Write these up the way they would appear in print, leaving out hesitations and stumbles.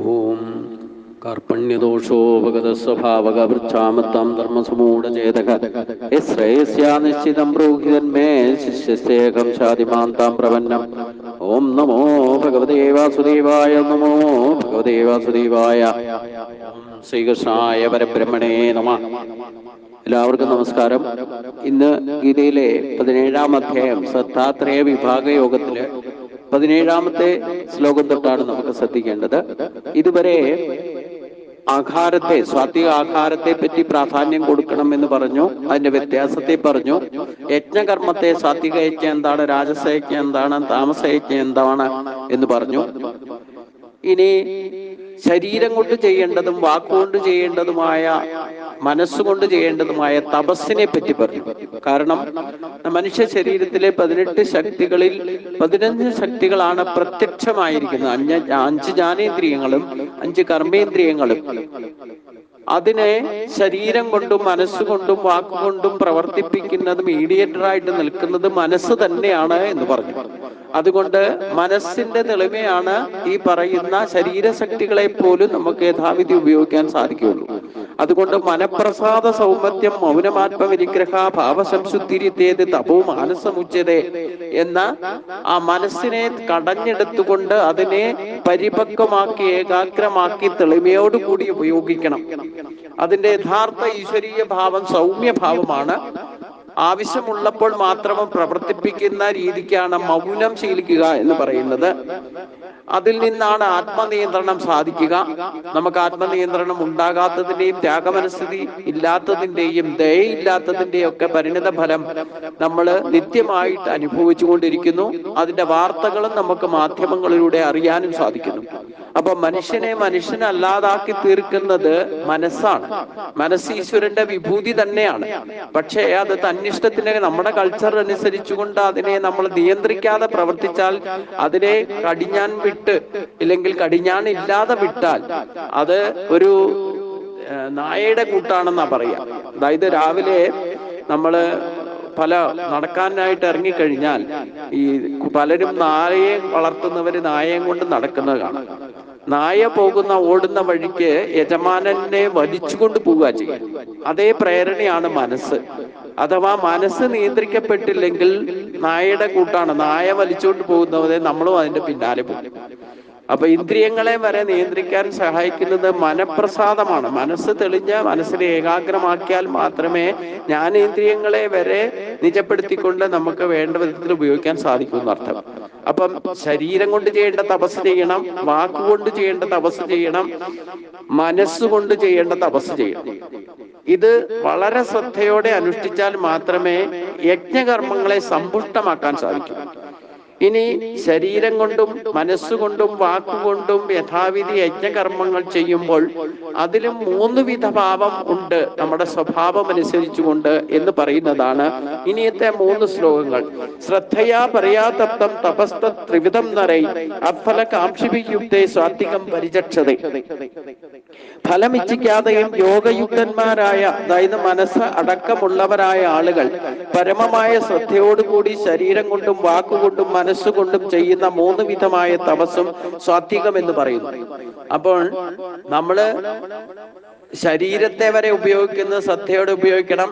ഓം കാർപ്പണ്യദോഷോപഗതസ്വഭാവകവൃച്ഛാമത്താം ധർമ്മസമൂഢചേതക ശ്രേയസ്യാ നിശ്ചിതം ബ്രൂഹിതന്മേ ശിഷ്യസ്തേകം ശാതിമാന്താം പ്രപന്നം. ഓം നമോ ഭഗവതേ വാസുദേവായ. നമോ ഭഗവതേ വാസുദേവായ. ശ്രീകൃഷ്ണായ പരബ്രഹ്മണേ നമഃ. എല്ലാവർക്കും നമസ്കാരം. ഇന്ന് ഗീതയിലെ 17-ാം അധ്യായം ശ്രദ്ധാത്രയ വിഭാഗ യോഗത്തില് 17-ാമത്തെ ശ്ലോകം തൊട്ടാണ് നമുക്ക് ശ്രദ്ധിക്കേണ്ടത്. ഇതുവരെ ആഹാരത്തെ, സാത്വിക ആഹാരത്തെ പറ്റി പ്രാധാന്യം കൊടുക്കണം എന്ന് പറഞ്ഞു, അതിന്റെ വ്യത്യാസത്തെ പറഞ്ഞു. യജ്ഞകർമ്മത്തെ, സാത്വിക യജ്ഞം എന്താണ്, രാജസ യജ്ഞം എന്താണ്, താമസ യജ്ഞം എന്താണ് എന്ന് പറഞ്ഞു. ഇനി ശരീരം കൊണ്ട് ചെയ്യേണ്ടതും വാക്കുകൊണ്ട് ചെയ്യേണ്ടതുമായ, മനസ്സുകൊണ്ട് ചെയ്യേണ്ടതുമായ തപസ്സിനെ പറ്റി പറഞ്ഞു. കാരണം മനുഷ്യ ശരീരത്തിലെ 18 ശക്തികളിൽ 15 ശക്തികളാണ് പ്രത്യക്ഷമായിരിക്കുന്നത്. 5 ജ്ഞാനേന്ദ്രിയങ്ങളും 5 കർമ്മേന്ദ്രിയങ്ങളും. അതിനെ ശരീരം കൊണ്ടും മനസ്സുകൊണ്ടും വാക്കുകൊണ്ടും പ്രവർത്തിപ്പിക്കുന്നത്, മീഡിയേറ്ററായിട്ട് നിൽക്കുന്നത് മനസ്സ് തന്നെയാണ് എന്ന് പറഞ്ഞു. അതുകൊണ്ട് മനസ്സിന്റെ തെളിമയാണ് ഈ പറയുന്ന ശരീരശക്തികളെ പോലും നമുക്ക് യഥാവിധി ഉപയോഗിക്കാൻ സാധിക്കുകയുള്ളൂ. അതുകൊണ്ട് മനഃപ്രസാദ സൗമത്യം മൗനമാത്മവിനിഗ്രഹ ഭാവസംശുദ്ധിരിത്തേത് തപോ മാനസമുച്ചതേ എന്ന ആ മനസ്സിനെ കടഞ്ഞെടുത്തുകൊണ്ട് അതിനെ പരിപക്വമാക്കി, ഏകാഗ്രമാക്കി, തെളിമയോടുകൂടി ഉപയോഗിക്കണം. അതിന്റെ യഥാർത്ഥ ഈശ്വരീയ ഭാവം സൗമ്യഭാവമാണ്. ആവശ്യമുള്ളപ്പോൾ മാത്രം പ്രവർത്തിപ്പിക്കുന്ന രീതിക്കാണ് മൗനം ശീലിക്കുക എന്ന് പറയുന്നത്. അതിൽ നിന്നാണ് ആത്മനിയന്ത്രണം സാധിക്കുക. നമുക്ക് ആത്മനിയന്ത്രണം ഉണ്ടാകാത്തതിന്റെയും ത്യാഗമനസ്ഥിതി ഇല്ലാത്തതിന്റെയും ദയയില്ലാത്തതിന്റെയും ഒക്കെ പരിണിത ഫലം നമ്മൾ നിത്യമായിട്ട് അനുഭവിച്ചു കൊണ്ടിരിക്കുന്നു. അതിന്റെ വാർത്തകളും നമുക്ക് മാധ്യമങ്ങളിലൂടെ അറിയാനും സാധിക്കുന്നു. അപ്പൊ മനുഷ്യനെ മനുഷ്യനല്ലാതാക്കി തീർക്കുന്നത് മനസ്സാണ്. മനസ്സ് ഈശ്വരന്റെ വിഭൂതി തന്നെയാണ്. പക്ഷേ അത് തന്നിഷ്ടത്തിന്, നമ്മുടെ കൾച്ചർ അനുസരിച്ചുകൊണ്ട് അതിനെ നമ്മൾ നിയന്ത്രിക്കാതെ പ്രവർത്തിച്ചാൽ, അതിനെ കടിഞ്ഞാൻ വിട്ട് ഇല്ലെങ്കിൽ കടിഞ്ഞാൻ ഇല്ലാതെ വിട്ടാൽ അത് ഒരു നായയുടെ കൂട്ടാണെന്നാ പറയാ. അതായത് രാവിലെ നമ്മള് നടക്കാനായിട്ട് ഇറങ്ങിക്കഴിഞ്ഞാൽ ഈ പലരും നായയെ വളർത്തുന്നവര് നായയും കൊണ്ട് നടക്കുന്നത് കാണാം. നായ ഓടുന്ന വഴിക്ക് യജമാനനെ വലിച്ചുകൊണ്ട് പോവുക ചെയ്യും. അതേ പ്രേരണയാണ് മനസ്സ്. അഥവാ മനസ്സ് നിയന്ത്രിക്കപ്പെട്ടില്ലെങ്കിൽ നായയുടെ കൂട്ടാണ്. നായ വലിച്ചുകൊണ്ട് പോകുന്നവരെ നമ്മളും അതിന്റെ പിന്നാലെ പോകും. അപ്പൊ ഇന്ദ്രിയങ്ങളെ വരെ നിയന്ത്രിക്കാൻ സഹായിക്കുന്നത് മനഃപ്രസാദമാണ്. മനസ്സ് തെളിഞ്ഞ മനസ്സിനെ ഏകാഗ്രമാക്കിയാൽ മാത്രമേ ജ്ഞാനേന്ദ്രിയങ്ങളെ വരെ നിജപ്പെടുത്തിക്കൊണ്ട് നമുക്ക് വേണ്ട വിധത്തിൽ ഉപയോഗിക്കാൻ സാധിക്കൂ എന്നർത്ഥം. അപ്പം ശരീരം കൊണ്ട് ചെയ്യേണ്ട തപസ് ചെയ്യണം, വാക്കുകൊണ്ട് ചെയ്യേണ്ട തപസ് ചെയ്യണം, മനസ്സുകൊണ്ട് ചെയ്യേണ്ട തപസ് ചെയ്യണം. ഇത് വളരെ ശ്രദ്ധയോടെ അനുഷ്ഠിച്ചാൽ മാത്രമേ യജ്ഞകർമ്മങ്ങളെ സമ്പുഷ്ടമാക്കാൻ സാധിക്കൂ. ഇനി ശരീരം കൊണ്ടും മനസ്സുകൊണ്ടും വാക്കുകൊണ്ടും യഥാവിധി യജ്ഞകർമ്മങ്ങൾ ചെയ്യുമ്പോൾ അതിലും 3 വിധ ഭാവം ഉണ്ട്, നമ്മുടെ സ്വഭാവം അനുസരിച്ചുകൊണ്ട് എന്ന് പറയുന്നതാണ് ഇനിയത്തെ 3 ശ്ലോകങ്ങൾ. ശ്രദ്ധയാ പര്യാതപ്തം തപസ്ത ത്രിവിധം നരൈ അഫല കാംക്ഷിഭിയുക്തേ സ്വാത്വികം പരിചക്ഷതേ. ഫലമിച്ഛിക്കാതെയും യോഗയുക്തന്മാരായ, അതായത് മനസ്സ് അടക്കമുള്ളവരായ ആളുകൾ പരമമായ ശ്രദ്ധയോടുകൂടി ശരീരം കൊണ്ടും വാക്കുകൊണ്ടും മനസ്സുകൊണ്ടും ചെയ്യുന്ന 3 വിധമായ തപസ്സും സാത്വികം എന്ന് പറയുന്നു. അപ്പോൾ നമ്മള് ശരീരത്തെ വരെ ഉപയോഗിക്കുന്നത് ശ്രദ്ധയോടെ ഉപയോഗിക്കണം.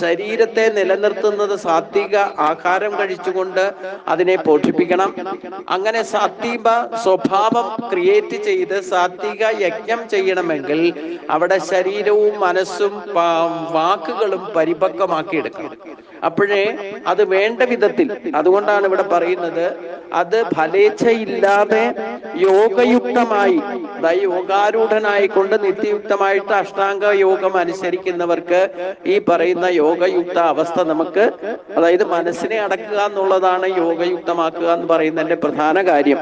ശരീരത്തെ നിലനിർത്തുന്നത് സാത്വിക ആഹാരം കഴിച്ചുകൊണ്ട് അതിനെ പോഷിപ്പിക്കണം. അങ്ങനെ സാത്വിക സ്വഭാവം ക്രിയേറ്റ് ചെയ്ത് സാത്വിക യജ്ഞം ചെയ്യണമെങ്കിൽ അവിടെ ശരീരവും മനസ്സും വാക്കുകളും പരിപക്വമാക്കിയെടുക്കണം. അപ്പോഴേ അത് വേണ്ട വിധത്തിൽ, അതുകൊണ്ടാണ് ഇവിടെ പറയുന്നത്, അത് ഫലേച്ഛയില്ലാതെ യോഗയുക്തമായി, യോഗാരൂഢനായിക്കൊണ്ട് നിത്യയുക്തമായിട്ട് അഷ്ടാംഗ യോഗം അനുസരിക്കുന്നവർക്ക് ഈ പറയുന്ന യോഗയുക്ത അവസ്ഥ നമുക്ക്, അതായത് മനസ്സിനെ അടക്കുക എന്നുള്ളതാണ് യോഗയുക്തമാക്കുക എന്ന് പറയുന്നതിന്റെ പ്രധാന കാര്യം.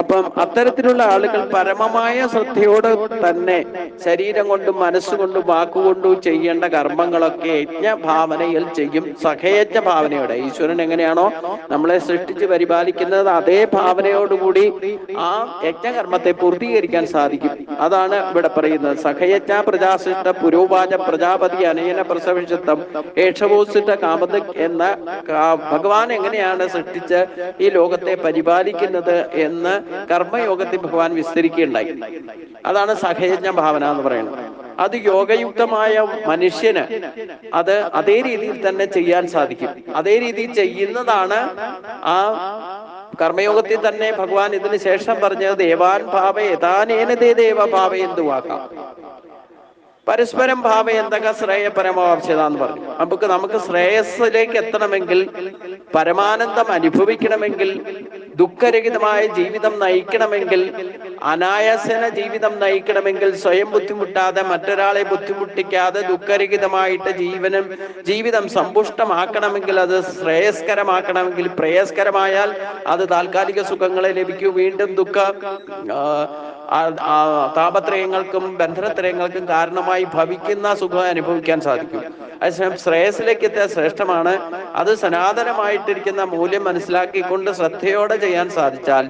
അപ്പം അത്തരത്തിലുള്ള ആളുകൾ പരമമായ ശ്രദ്ധയോടെ തന്നെ ശരീരം കൊണ്ടും മനസ്സുകൊണ്ടും വാക്കുകൊണ്ടും ചെയ്യേണ്ട കർമ്മങ്ങളൊക്കെ യജ്ഞഭാവനയിൽ ചെയ്യും. സഹയജ്ഞ ഭാവനയോടെ ഈശ്വരൻ എങ്ങനെയാണോ നമ്മളെ സൃഷ്ടിച്ച് പരിപാലിക്കുന്നത് അതേ ഭാവനയോടുകൂടി ആ യജ്ഞകർമ്മത്തെ പൂർത്തീകരിക്കാൻ സാധിക്കും. അതാണ് ഇവിടെ പറയുന്നത്. സഖയജ്ഞ പ്രജാസിഷ്ട പുരോവാച പ്രജാപതി അനേന പ്രസവിഷിത്തം ഏഷവോസിട്ട കാമത് എന്ന ഭഗവാൻ എങ്ങനെയാണ് സൃഷ്ടിച്ച് ഈ ലോകത്തെ പരിപാലിക്കുന്നത് എന്ന് കർമ്മയോഗത്തിൽ ഭഗവാൻ വിസ്തരിക്കുകയുണ്ടായി. അതാണ് സഖയജ്ഞ ഭാവന എന്ന് പറയുന്നത്. അത് യോഗയുക്തമായ മനുഷ്യന് അത് അതേ രീതിയിൽ തന്നെ ചെയ്യാൻ സാധിക്കും. അതേ രീതിയിൽ ചെയ്യുന്നതാണ് ആ കർമ്മയോഗത്തിൽ തന്നെ ഭഗവാൻ ഇതിന് ശേഷം പറഞ്ഞത് ദേവാൻ ഭാവ യഥാനേനതേ ദേവ ഭാവ എന്തുവാക്കാം. പരസ്പരം ഭാവ എന്തൊക്കെ ശ്രേയ പരമാവശ്യത എന്ന് പറഞ്ഞു. നമുക്ക് ശ്രേയസ്സിലേക്ക് എത്തണമെങ്കിൽ, പരമാനന്ദം അനുഭവിക്കണമെങ്കിൽ, ദുഃഖരഹിതമായ ജീവിതം നയിക്കണമെങ്കിൽ, അനായാസന ജീവിതം നയിക്കണമെങ്കിൽ, സ്വയം ബുദ്ധിമുട്ടാതെ മറ്റൊരാളെ ബുദ്ധിമുട്ടിക്കാതെ ദുഃഖരഹിതമായിട്ട് ജീവിതം സമ്പുഷ്ടമാക്കണമെങ്കിൽ, അത് ശ്രേയസ്കരമാക്കണമെങ്കിൽ, പ്രേയസ്കരമായാൽ അത് താൽക്കാലിക സുഖങ്ങളെ ലഭിക്കൂ. വീണ്ടും താപത്രയങ്ങൾക്കും ബന്ധനത്രയങ്ങൾക്കും കാരണമായി ഭവിക്കുന്ന സുഖം അനുഭവിക്കാൻ സാധിക്കും. അതേസമയം ശ്രേയസിലേക്ക് എത്തിയ ശ്രേഷ്ഠമാണ്. അത് സനാതനമായിട്ടിരിക്കുന്ന മൂല്യം മനസ്സിലാക്കിക്കൊണ്ട് ശ്രദ്ധയോടെ ചെയ്യാൻ സാധിച്ചാൽ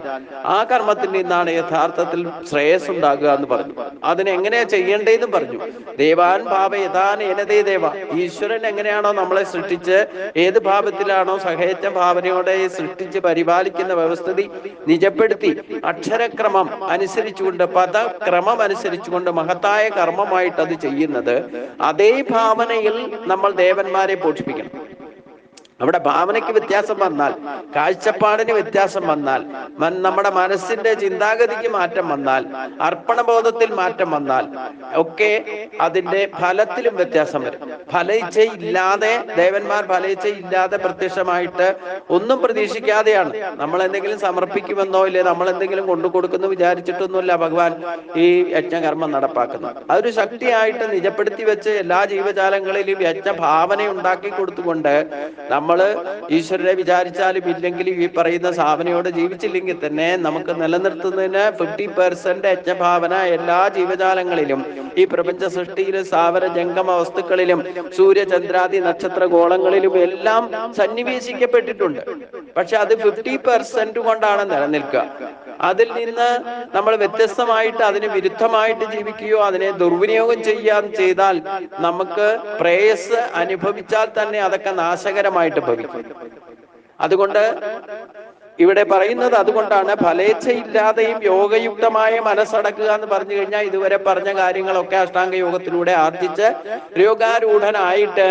ആ കർമ്മത്തിൽ നിന്നാണ് യഥാർത്ഥത്തിൽ ശ്രേയസ് ഉണ്ടാകുക എന്ന് പറഞ്ഞു. അതിനെങ്ങനെയാ ചെയ്യേണ്ടതെന്നും പറഞ്ഞു. ദേവാൻ ഭാവ യഥാൻ ഏനതേ ദേവ. ഈശ്വരൻ എങ്ങനെയാണോ നമ്മളെ സൃഷ്ടിച്ച് ഏത് ഭാവത്തിലാണോ സഹേച്ഛ ഭാവനയോടെ സൃഷ്ടിച്ച് പരിപാലിക്കുന്ന വ്യവസ്ഥിതി നിജപ്പെടുത്തി അക്ഷരക്രമം അനുസരിച്ചുകൊണ്ട് പദക്രമം അനുസരിച്ചുകൊണ്ട് മഹത്തായ കർമ്മമായിട്ട് അത് ചെയ്യുന്നത്, അതേ ഭാവനയിൽ നമ്മൾ ദേവന്മാരെ പോഷിപ്പിക്കണം. അവിടെ ഭാവനയ്ക്ക് വ്യത്യാസം വന്നാൽ, കാഴ്ചപ്പാടിന് വ്യത്യാസം വന്നാൽ, നമ്മുടെ മനസ്സിന്റെ ചിന്താഗതിക്ക് മാറ്റം വന്നാൽ, അർപ്പണബോധത്തിൽ മാറ്റം വന്നാൽ ഒക്കെ അതിന്റെ ഫലത്തിലും വ്യത്യാസം വരും. ഫലയിച്ചയില്ലാതെ ദേവന്മാർ ഫലയിച്ചയില്ലാതെ പ്രത്യക്ഷമായിട്ട് ഒന്നും പ്രതീക്ഷിക്കാതെയാണ് നമ്മൾ എന്തെങ്കിലും സമർപ്പിക്കുമെന്നോ ഇല്ലേ നമ്മൾ എന്തെങ്കിലും കൊണ്ടു കൊടുക്കുന്നു വിചാരിച്ചിട്ടൊന്നുമില്ല ഭഗവാൻ ഈ യജ്ഞകർമ്മം നടപ്പാക്കുന്നത്. അതൊരു ശക്തിയായിട്ട് നിജപ്പെടുത്തി വെച്ച് എല്ലാ ജീവജാലങ്ങളിലും യജ്ഞ ഭാവന ഉണ്ടാക്കി കൊടുത്തുകൊണ്ട് നമ്മള് ഈശ്വരനെ വിചാരിച്ചാലും ഇല്ലെങ്കിലും ഈ പറയുന്ന ഭാവനയോട് ജീവിച്ചില്ലെങ്കിൽ തന്നെ നമുക്ക് നിലനിർത്തുന്നതിന് 50% യജ്ഞഭാവന എല്ലാ ജീവജാലങ്ങളിലും, ഈ പ്രപഞ്ച സൃഷ്ടിയിലും സ്ഥാവര ജംഗമ വസ്തുക്കളിലും സൂര്യചന്ദ്രാദി നക്ഷത്ര ഗോളങ്ങളിലും എല്ലാം സന്നിവേശിക്കപ്പെട്ടിട്ടുണ്ട്. പക്ഷെ അത് 50% കൊണ്ടാണ് നിലനിൽക്കുക. അതിൽ നിന്ന് നമ്മൾ വ്യത്യസ്തമായിട്ട് അതിന് വിരുദ്ധമായിട്ട് ജീവിക്കുകയോ അതിനെ ദുർവിനിയോഗം ചെയ്താൽ നമുക്ക് പ്രേയസ് അനുഭവിച്ചാൽ തന്നെ അതൊക്കെ നാശകരമായിട്ട് ഭവിക്കും. അതുകൊണ്ട് ഇവിടെ പറയുന്നത് അതുകൊണ്ടാണ് ഫലേച്ഛയില്ലാതെയും യോഗയുക്തമായ മനസ്സടക്കുക എന്ന് പറഞ്ഞു കഴിഞ്ഞാൽ ഇതുവരെ പറഞ്ഞ കാര്യങ്ങളൊക്കെ അഷ്ടാംഗ യോഗത്തിലൂടെ ആർജിച്ച് രോഗാരൂഢനായിട്ട്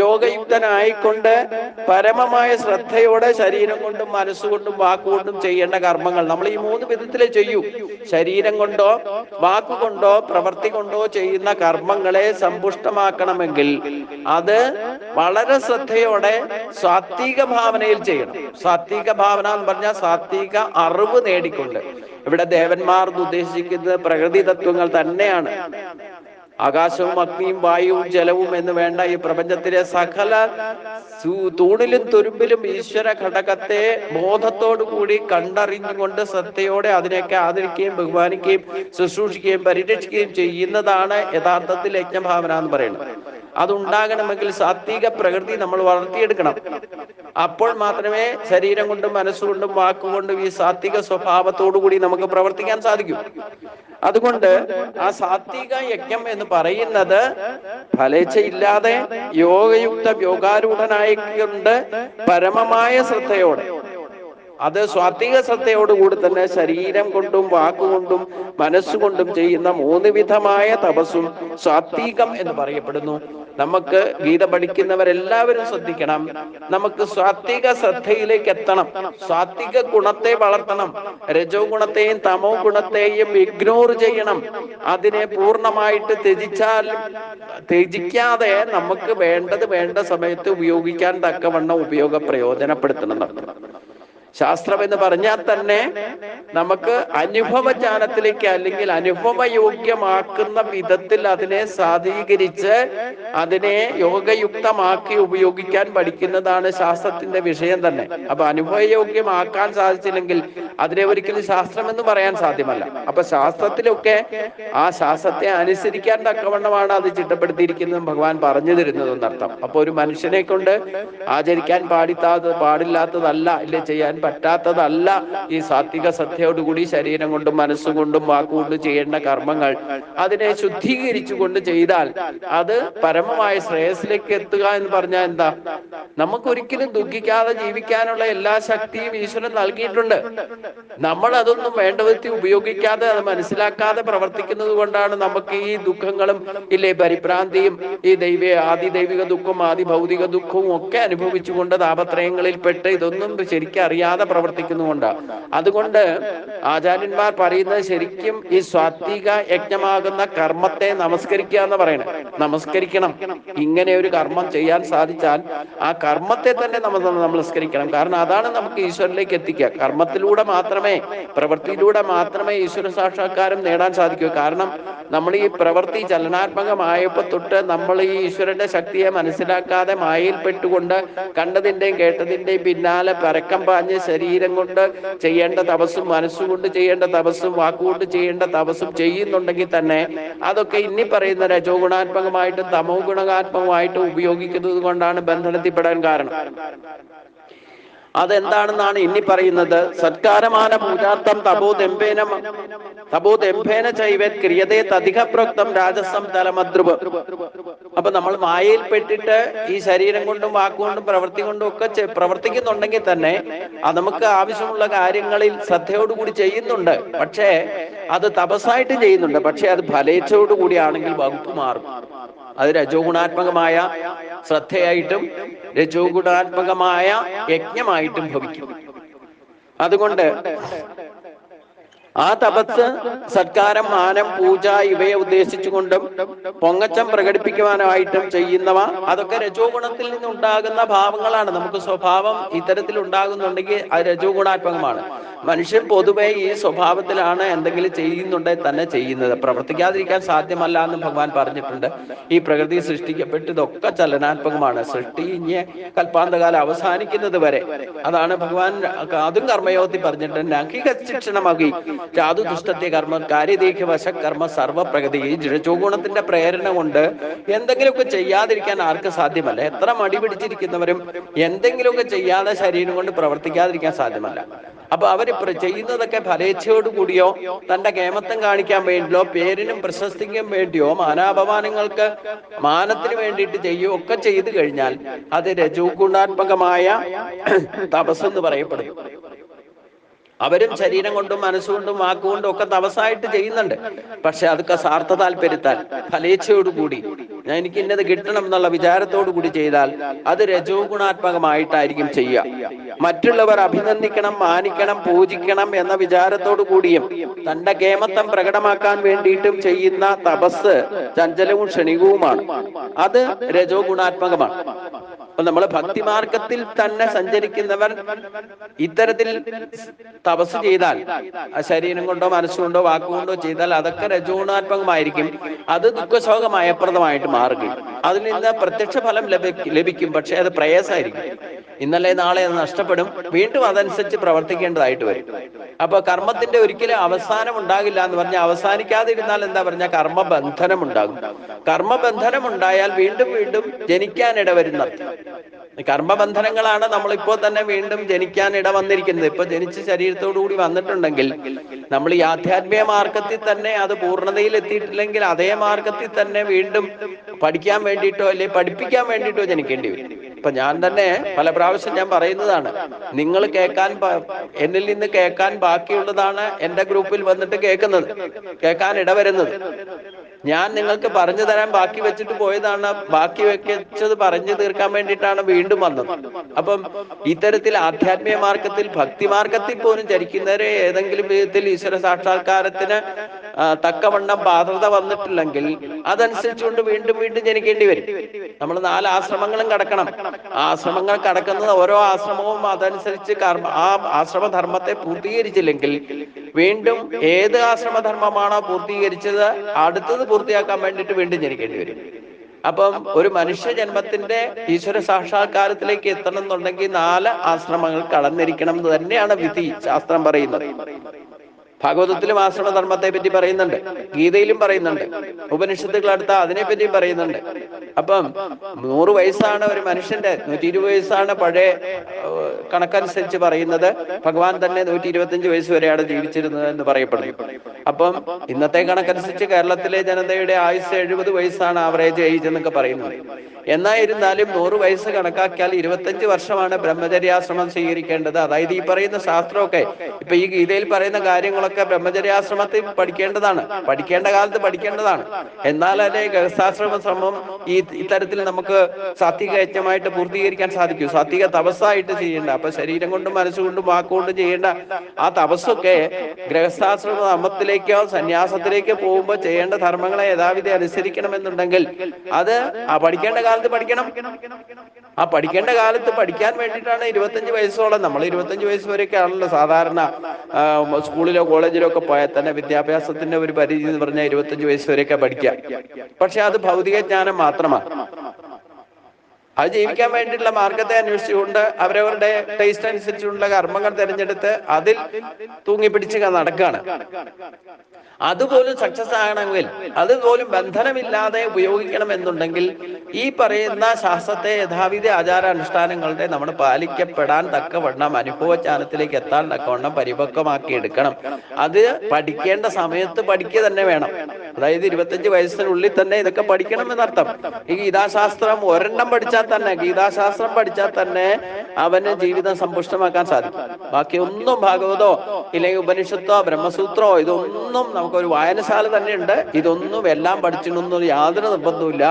യോഗയുക്തനായിക്കൊണ്ട് പരമമായ ശ്രദ്ധയോടെ ശരീരം കൊണ്ടും മനസ്സുകൊണ്ടും വാക്കുകൊണ്ടും ചെയ്യേണ്ട കർമ്മങ്ങൾ നമ്മൾ ഈ 3 വിധത്തിലേ ചെയ്യൂ. ശരീരം കൊണ്ടോ വാക്കുകൊണ്ടോ പ്രവൃത്തി കൊണ്ടോ ചെയ്യുന്ന കർമ്മങ്ങളെ സമ്പുഷ്ടമാക്കണമെങ്കിൽ അത് വളരെ ശ്രദ്ധയോടെ സാത്വിക ഭാവനയിൽ ചെയ്യണം. സാത്വിക ഭാവന പറഞ്ഞാൽ സാത്വിക അറിവ് നേടിക്കൊണ്ട്. ഇവിടെ ദേവന്മാർ ഉദ്ദേശിക്കുന്നത് പ്രകൃതി തത്വങ്ങൾ തന്നെയാണ്. ആകാശവും അഗ്നിയും വായുവും ജലവും എന്ന് വേണ്ട ഈ പ്രപഞ്ചത്തിലെ സകല തൂണിലും തുരുമ്പിലും ഈശ്വര ഘടകത്തെ ബോധത്തോടു കൂടി കണ്ടറിഞ്ഞുകൊണ്ട് ശ്രദ്ധയോടെ അതിനെയൊക്കെ ആദരിക്കുകയും ബഹുമാനിക്കുകയും ശുശ്രൂഷിക്കുകയും പരിരക്ഷിക്കുകയും ചെയ്യുന്നതാണ് യഥാർത്ഥത്തിൽ യജ്ഞഭാവന എന്ന് പറയുന്നത്. അതുണ്ടാകണമെങ്കിൽ സാത്വിക പ്രകൃതി നമ്മൾ വളർത്തിയെടുക്കണം. അപ്പോൾ മാത്രമേ ശരീരം കൊണ്ടും മനസ്സുകൊണ്ടും വാക്കുകൊണ്ടും ഈ സാത്വിക സ്വഭാവത്തോടു കൂടി നമുക്ക് പ്രവർത്തിക്കാൻ സാധിക്കൂ. അതുകൊണ്ട് ആ സാത്വിക യജ്ഞം എന്ന് പറയുന്നത് ഫലേച്ഛയില്ലാതെ യോഗാരൂഢനായിക്കൊണ്ട് പരമമായ ശ്രദ്ധയോടെ, അത് സ്വാത്വിക ശ്രദ്ധയോടുകൂടി തന്നെ ശരീരം കൊണ്ടും വാക്കുകൊണ്ടും മനസ്സുകൊണ്ടും ചെയ്യുന്ന 3 വിധമായ തപസ്സും സാത്വികം എന്ന് പറയപ്പെടുന്നു. നമുക്ക് ഗീത പഠിക്കുന്നവരെല്ലാവരും ശ്രദ്ധിക്കണം. നമുക്ക് സാത്വിക ശ്രദ്ധയിലേക്ക് എത്തണം. സാത്വിക ഗുണത്തെ വളർത്തണം. രജോ ഗുണത്തെയും തമോ ഗുണത്തെയും ഇഗ്നോർ ചെയ്യണം. അതിനെ പൂർണ്ണമായിട്ട് ത്യജിക്കാതെ നമുക്ക് വേണ്ടത് വേണ്ട സമയത്ത് ഉപയോഗിക്കാൻ തക്കവണ്ണം പ്രയോജനപ്പെടുത്തണം. ശാസ്ത്രം എന്ന് പറഞ്ഞാൽ തന്നെ നമുക്ക് അനുഭവജ്ഞാനത്തിലേക്ക് അല്ലെങ്കിൽ അനുഭവയോഗ്യമാക്കുന്ന വിധത്തിൽ അതിനെ സാധീകരിച്ച് അതിനെ യോഗയുക്തമാക്കി ഉപയോഗിക്കാൻ പഠിക്കുന്നതാണ് ശാസ്ത്രത്തിന്റെ വിഷയം തന്നെ. അപ്പൊ അനുഭവയോഗ്യമാക്കാൻ സാധിച്ചില്ലെങ്കിൽ അതിനെ ഒരിക്കലും ശാസ്ത്രം എന്ന് പറയാൻ സാധ്യമല്ല. അപ്പൊ ശാസ്ത്രത്തിലൊക്കെ ആ ശാസ്ത്രത്തെ അനുസരിക്കാൻ തക്കവണ്ണമാണ് അത് ചിട്ടപ്പെടുത്തിയിരിക്കുന്നതും ഭഗവാൻ പറഞ്ഞു തരുന്നതെന്നർത്ഥം. അപ്പൊ ഒരു മനുഷ്യനെ കൊണ്ട് ആചരിക്കാൻ പാടില്ലാത്തതല്ല, ഇല്ലേ ചെയ്യാൻ പറ്റാത്തതല്ല ഈ സാത്വിക ശ്രദ്ധയോടുകൂടി ശരീരം കൊണ്ടും മനസ്സുകൊണ്ടും വാക്കുകൊണ്ടും ചെയ്യേണ്ട കർമ്മങ്ങൾ. അതിനെ ശുദ്ധീകരിച്ചുകൊണ്ട് ചെയ്താൽ അത് പരമമായ ശ്രേയസിലേക്ക് എത്തുക എന്ന് പറഞ്ഞാൽ എന്താ? നമുക്കൊരിക്കലും ദുഃഖിക്കാതെ ജീവിക്കാനുള്ള എല്ലാ ശക്തിയും ഈശ്വരൻ നൽകിയിട്ടുണ്ട്. നമ്മൾ അതൊന്നും വേണ്ട വിധത്തിൽ ഉപയോഗിക്കാതെ, അത് മനസ്സിലാക്കാതെ പ്രവർത്തിക്കുന്നത് കൊണ്ടാണ് നമുക്ക് ഈ ദുഃഖങ്ങളും ഇല്ലേ, പരിഭ്രാന്തിയും, ഈ ആദിദൈവിക ദുഃഖവും ആദി ഭൗതിക ദുഃഖവും ഒക്കെ അനുഭവിച്ചുകൊണ്ട് താപത്രയങ്ങളിൽ പെട്ട് ഇതൊന്നും ശരിക്കും അറിയാതെ പ്രവർത്തിക്കുന്നുകൊണ്ടാണ്. അതുകൊണ്ട് ആചാര്യന്മാർ പറയുന്നത് ശരിക്കും ഈ സാത്വിക യജ്ഞമാകുന്ന കർമ്മത്തെ നമസ്കരിക്കുക എന്ന് പറയണം. നമസ്കരിക്കണം. ഇങ്ങനെ ഒരു കർമ്മം ചെയ്യാൻ സാധിച്ചാൽ ആ കർമ്മത്തെ തന്നെ നമ്മൾ നമസ്കരിക്കണം. കാരണം അതാണ് നമുക്ക് ഈശ്വരനിലേക്ക് എത്തിക്കുക. കർമ്മത്തിലൂടെ മാത്രമേ, പ്രവൃത്തിയിലൂടെ മാത്രമേ ഈശ്വര സാക്ഷാത്കാരം നേടാൻ സാധിക്കൂ. കാരണം നമ്മൾ ഈ പ്രവൃത്തി ചലനാത്മകമായപ്പോൾ തൊട്ട് നമ്മൾ ഈ ഈശ്വരന്റെ ശക്തിയെ മനസ്സിലാക്കാതെ മായയിൽപ്പെട്ടുകൊണ്ട് കണ്ടതിന്റെയും കേട്ടതിന്റെയും പിന്നാലെ പരക്കം പാഞ്ഞ് ശരീരം കൊണ്ട് ചെയ്യേണ്ട തപസ്സും മനസ്സുകൊണ്ട് ചെയ്യേണ്ട തപസ്സും വാക്കുകൊണ്ട് ചെയ്യേണ്ട തപസ്സും ചെയ്യുന്നുണ്ടെങ്കിൽ തന്നെ അതൊക്കെ ഇനി പറയുന്ന രജോ ഗുണാത്മകമായിട്ടും തമോ ഗുണാത്മകമായിട്ടും ഉപയോഗിക്കുന്നത് കൊണ്ടാണ് ബന്ധനത്തിൽപ്പെടാൻ കാരണം. അതെന്താണെന്നാണ് ഇനി പറയുന്നത്. സത്കാരമാന പൂജാർത്ഥം തപോദെമ്പേന ചൈവേത് ക്രിയതേ തധിക പ്രോക്തം രാജസം തലമദ്രുപ്. അപ്പൊ നമ്മൾ മായയിൽപ്പെട്ടിട്ട് ഈ ശരീരം കൊണ്ടും വാക്കുകൊണ്ടും പ്രവൃത്തി കൊണ്ടും ഒക്കെ പ്രവർത്തിക്കുന്നുണ്ടെങ്കിൽ തന്നെ അത് നമുക്ക് ആവശ്യമുള്ള കാര്യങ്ങളിൽ ശ്രദ്ധയോടുകൂടി ചെയ്യുന്നുണ്ട്. പക്ഷേ അത് തപസ്സായിട്ട് ചെയ്യുന്നുണ്ട്. പക്ഷെ അത് ഫലേച്ഛയോടുകൂടിയാണെങ്കിൽ വകുപ്പ് മാറും. അത് രജോ ഗുണാത്മകമായ ശ്രദ്ധയായിട്ടും രജോ ഗുണാത്മകമായ യജ്ഞമായിട്ടും ഭവിക്കും. അതുകൊണ്ട് ആ തപസ്, സത്കാരം, മാനം, പൂജ ഇവയെ ഉദ്ദേശിച്ചുകൊണ്ടും പൊങ്ങച്ചം പ്രകടിപ്പിക്കുവാനായിട്ടും ചെയ്യുന്നവ അതൊക്കെ രജോ ഗുണത്തിൽ നിന്നുണ്ടാകുന്ന ഭാവങ്ങളാണ്. നമുക്ക് സ്വഭാവം ഇത്തരത്തിൽ ഉണ്ടാകുന്നുണ്ടെങ്കിൽ അത് രജോ ഗുണാത്മകമാണ്. മനുഷ്യൻ പൊതുവെ ഈ സ്വഭാവത്തിലാണ് എന്തെങ്കിലും ചെയ്യുന്നുണ്ടെങ്കിൽ തന്നെ ചെയ്യുന്നത്. പ്രവർത്തിക്കാതിരിക്കാൻ സാധ്യമല്ല എന്ന് ഭഗവാൻ പറഞ്ഞിട്ടുണ്ട്. ഈ പ്രകൃതി സൃഷ്ടിക്കപ്പെട്ടതൊക്കെ ചലനാത്മകമാണ്. സൃഷ്ടി ഇനി കൽപ്പാന്തകാലം അവസാനിക്കുന്നത് വരെ. അതാണ് ഭഗവാൻ അതും കർമ്മയോഗത്തിൽ പറഞ്ഞിട്ടുണ്ട്. നഖികശിക്ഷണമാകി ജാതു ദുഷ്ടത്തെ കർമ്മ കാര്യദേഹ്യ വശ കർമ്മ സർവപ്രഗതി. ഈ രജോ ഗുണത്തിന്റെ പ്രേരണ കൊണ്ട് എന്തെങ്കിലുമൊക്കെ ചെയ്യാതിരിക്കാൻ ആർക്കും സാധ്യമല്ല. എത്ര മടി പിടിച്ചിരിക്കുന്നവരും എന്തെങ്കിലുമൊക്കെ ചെയ്യാതെ ശരീരം കൊണ്ട് പ്രവർത്തിക്കാതിരിക്കാൻ സാധ്യമല്ല. അപ്പൊ അവര് ചെയ്യുന്നതൊക്കെ ഫലേച്ഛയോടുകൂടിയോ തന്റെ കേമത്വം കാണിക്കാൻ വേണ്ടിയോ പേരിനും പ്രശസ്തിക്കും വേണ്ടിയോ മാനാപമാനങ്ങൾക്ക് മാനത്തിന് വേണ്ടിയിട്ട് ചെയ്യുകയോ ഒക്കെ ചെയ്തു കഴിഞ്ഞാൽ അത് രജോ ഗുണാത്മകമായ തപസ്സെന്ന് പറയപ്പെടും. അവരും ശരീരം കൊണ്ടും മനസ്സുകൊണ്ടും വാക്കുകൊണ്ടും ഒക്കെ തപസ്സായിട്ട് ചെയ്യുന്നുണ്ട്. പക്ഷെ അതൊക്കെ സ്വാർത്ഥ താല്പര്യത്താൽ ഫലേച്ഛയോടുകൂടി എനിക്ക് ഇന്നത് കിട്ടണം എന്നുള്ള വിചാരത്തോടു കൂടി ചെയ്താൽ അത് രജോ ഗുണാത്മകമായിട്ടായിരിക്കും ചെയ്യുക. മറ്റുള്ളവർ അഭിനന്ദിക്കണം, മാനിക്കണം, പൂജിക്കണം എന്ന വിചാരത്തോടു കൂടിയും തന്റെ കേമത്വം പ്രകടമാക്കാൻ വേണ്ടിയിട്ടും ചെയ്യുന്ന തപസ് ചഞ്ചലവും ക്ഷണികവുമാണ്. അത് രജോ ഗുണാത്മകമാണ്. അപ്പൊ നമ്മള് ഭക്തിമാർഗത്തിൽ തന്നെ സഞ്ചരിക്കുന്നവർ ഇത്തരത്തിൽ തപസ് ചെയ്താൽ, ശരീരം കൊണ്ടോ മനസ്സുകൊണ്ടോ വാക്കുകൊണ്ടോ ചെയ്താൽ അതൊക്കെ രജോഗുണാത്മകമായിരിക്കും. അത് ദുഃഖശോകമയപ്രദമായിട്ട് മാറുകയും അതിൽ നിന്ന് പ്രത്യക്ഷ ഫലം ലഭിക്കും. പക്ഷെ അത് പ്രയാസമായിരിക്കും. ഇന്നലെ നാളെ അത് നഷ്ടപ്പെടും. വീണ്ടും അതനുസരിച്ച് പ്രവർത്തിക്കേണ്ടതായിട്ട് വരും. അപ്പൊ കർമ്മത്തിന്റെ ഒരിക്കലും അവസാനം ഉണ്ടാകില്ല എന്ന് പറഞ്ഞാൽ, അവസാനിക്കാതിരുന്നാൽ എന്താ പറഞ്ഞാൽ കർമ്മബന്ധനം ഉണ്ടാകും. കർമ്മബന്ധനം ഉണ്ടായാൽ വീണ്ടും വീണ്ടും ജനിക്കാൻ ഇടവരുന്നത്. കർമ്മബന്ധനങ്ങളാണ് നമ്മളിപ്പോ തന്നെ വീണ്ടും ജനിക്കാൻ ഇട വന്നിരിക്കുന്നത്. ഇപ്പൊ ജനിച്ച ശരീരത്തോടു കൂടി വന്നിട്ടുണ്ടെങ്കിൽ നമ്മൾ ഈ ആധ്യാത്മിക മാർഗത്തിൽ തന്നെ അത് പൂർണ്ണതയിൽ എത്തിയിട്ടില്ലെങ്കിൽ അതേ മാർഗത്തിൽ തന്നെ വീണ്ടും പഠിക്കാൻ വേണ്ടിയിട്ടോ അല്ലെ പഠിപ്പിക്കാൻ വേണ്ടിയിട്ടോ ജനിക്കേണ്ടി വരും. ഇപ്പൊ ഞാൻ തന്നെ പല പ്രാവശ്യം ഞാൻ പറയുന്നതാണ്, നിങ്ങൾ എന്നിൽ നിന്ന് കേൾക്കാൻ ബാക്കിയുള്ളതാണ് എന്റെ ഗ്രൂപ്പിൽ വന്നിട്ട് കേൾക്കാൻ ഇടവരുന്നത്. ഞാൻ നിങ്ങൾക്ക് പറഞ്ഞു തരാൻ ബാക്കി വെച്ചിട്ട് പോയതാണ്. ബാക്കി വെച്ചത് പറഞ്ഞു തീർക്കാൻ വേണ്ടിയിട്ടാണ് വീണ്ടും വന്നത്. അപ്പം ഇത്തരത്തിൽ ആധ്യാത്മിക മാർഗത്തിൽ, ഭക്തി മാർഗത്തിൽ പോലും ചരിക്കുന്നവരെ ഏതെങ്കിലും വിധത്തിൽ ഈശ്വര സാക്ഷാത്കാരത്തിന് തക്കവണ്ണം പാത്രത വന്നിട്ടില്ലെങ്കിൽ അതനുസരിച്ചുകൊണ്ട് വീണ്ടും വീണ്ടും ജനിക്കേണ്ടി വരും. നമ്മൾ 4 ആശ്രമങ്ങളും കടക്കണം. ആശ്രമങ്ങൾ കടക്കുന്നത് ഓരോ ആശ്രമവും അതനുസരിച്ച് ആ ആശ്രമധർമ്മത്തെ പൂർത്തീകരിച്ചില്ലെങ്കിൽ വീണ്ടും ഏത് ആശ്രമധർമ്മമാണോ പൂർത്തീകരിച്ചത് അടുത്തത് പൂർത്തിയാക്കാൻ വേണ്ടിയിട്ട് വീണ്ടും ജനിക്കേണ്ടി വരും. അപ്പം ഒരു മനുഷ്യ ജന്മത്തിന്റെ ഈശ്വര സാക്ഷാത്കാരത്തിലേക്ക് എത്തണം എന്നുണ്ടെങ്കിൽ 4 ആശ്രമങ്ങൾ കടന്നിരിക്കണം എന്ന് തന്നെയാണ് വിധി, ശാസ്ത്രം പറയുന്നത്. ഭാഗവതത്തിലും ആശ്രമധർമ്മത്തെ പറ്റി പറയുന്നുണ്ട്, ഗീതയിലും പറയുന്നുണ്ട്, ഉപനിഷത്തുകളെടുത്ത അതിനെപ്പറ്റിയും പറയുന്നുണ്ട്. അപ്പം 100 വയസ്സാണ് ഒരു മനുഷ്യന്റെ, 120 വയസ്സാണ് പഴയ കണക്കനുസരിച്ച് പറയുന്നത്. ഭഗവാൻ തന്നെ 125 വയസ്സ് വരെയാണ് ജീവിച്ചിരുന്നത് എന്ന് പറയപ്പെടുന്നു. അപ്പം ഇന്നത്തെ കണക്കനുസരിച്ച് കേരളത്തിലെ ജനതയുടെ ആയുസ് 70 വയസ്സാണ് ആവറേജ് ഏജ് എന്നൊക്കെ പറയുന്നത്. എന്നായിരുന്നാലും 100 വയസ്സ് കണക്കാക്കിയാൽ 25 വർഷമാണ് ബ്രഹ്മചര്യാശ്രമം സ്വീകരിക്കേണ്ടത്. അതായത് ഈ പറയുന്ന ശാസ്ത്രമൊക്കെ, ഇപ്പൊ ഈ ഗീതയിൽ പറയുന്ന കാര്യങ്ങളൊക്കെ ബ്രഹ്മചര്യാശ്രമത്തിൽ പഠിക്കേണ്ടതാണ്, പഠിക്കേണ്ട കാലത്ത് പഠിക്കേണ്ടതാണ്. എന്നാലല്ലേ ഗൃഹസ്ഥാശ്രമം ഇത്തരത്തിൽ നമുക്ക് സാത്വിക യജ്ഞമായിട്ട് പൂർത്തീകരിക്കാൻ സാധിക്കൂ. സാത്വിക തപസ്സായിട്ട് ചെയ്യേണ്ട, അപ്പൊ ശരീരം കൊണ്ടും മനസ്സുകൊണ്ടും വാക്കുകൊണ്ടും ചെയ്യേണ്ട ആ തപസ്സൊക്കെ ഗൃഹസ്ഥാശ്രമ ധർമ്മത്തിലേക്കോ സന്യാസത്തിലേക്കോ പോകുമ്പോൾ ചെയ്യേണ്ട ധർമ്മങ്ങളെ യഥാവിധി അനുസരിക്കണമെന്നുണ്ടെങ്കിൽ അത് പഠിക്കേണ്ട കാലത്ത് പഠിക്കണം. ആ പഠിക്കേണ്ട കാലത്ത് പഠിക്കാൻ വേണ്ടിയിട്ടാണ് 25 വയസ്സോളം. നമ്മൾ 25 വയസ്സ് വരെയൊക്കെ ആണല്ലോ സാധാരണ സ്കൂളിലോ കോളേജിലോ ഒക്കെ പോയാൽ തന്നെ വിദ്യാഭ്യാസത്തിന്റെ ഒരു പരിധി എന്ന് പറഞ്ഞാൽ 25 വയസ്സ് വരെയൊക്കെ പഠിക്കാം. പക്ഷെ അത് ഭൗതിക ജ്ഞാനം മാത്രമാണ്. അത് ജീവിക്കാൻ വേണ്ടിയിട്ടുള്ള മാർഗത്തെ അന്വേഷിച്ചുകൊണ്ട് അവരവരുടെ ടേസ്റ്റ് അനുസരിച്ചുള്ള കർമ്മങ്ങൾ തിരഞ്ഞെടുത്ത് അതിൽ തൂങ്ങിപ്പിടിച്ച് നടക്കുകയാണ്. അതുപോലും സക്സസ് ആകണമെങ്കിൽ, അതുപോലും ബന്ധനമില്ലാതെ ഉപയോഗിക്കണമെന്നുണ്ടെങ്കിൽ ഈ പറയുന്ന ശാസ്ത്രത്തെ യഥാവിധി ആചാരാനുഷ്ഠാനങ്ങളുടെ നമ്മൾ പാലിക്കപ്പെടാൻ തക്കവണ്ണം അനുഭവജ്ഞാനത്തിലേക്ക് എത്താൻ തക്കവണ്ണം പരിപക്വമാക്കി എടുക്കണം. അത് പഠിക്കേണ്ട സമയത്ത് പഠിക്കുക തന്നെ വേണം. അതായത് 25 വയസ്സിനുള്ളിൽ തന്നെ ഇതൊക്കെ പഠിക്കണം എന്നർത്ഥം. ഈ ഗീതാശാസ്ത്രം ഒരെണ്ണം പഠിച്ചാൽ തന്നെ, ഗീതാശാസ്ത്രം പഠിച്ചാൽ തന്നെ അവന് ജീവിതം സമ്പുഷ്ടമാക്കാൻ സാധിക്കും. ബാക്കി ഒന്നും ഭാഗവതോ ഇല്ലെങ്കിൽ ഉപനിഷത്തോ ബ്രഹ്മസൂത്രോ ഇതൊന്നും നമുക്കൊരു വായനശാല തന്നെ ഉണ്ട്. ഇതൊന്നും എല്ലാം പഠിച്ചിട്ടൊന്നും യാതൊരു നിർബന്ധവുമില്ല.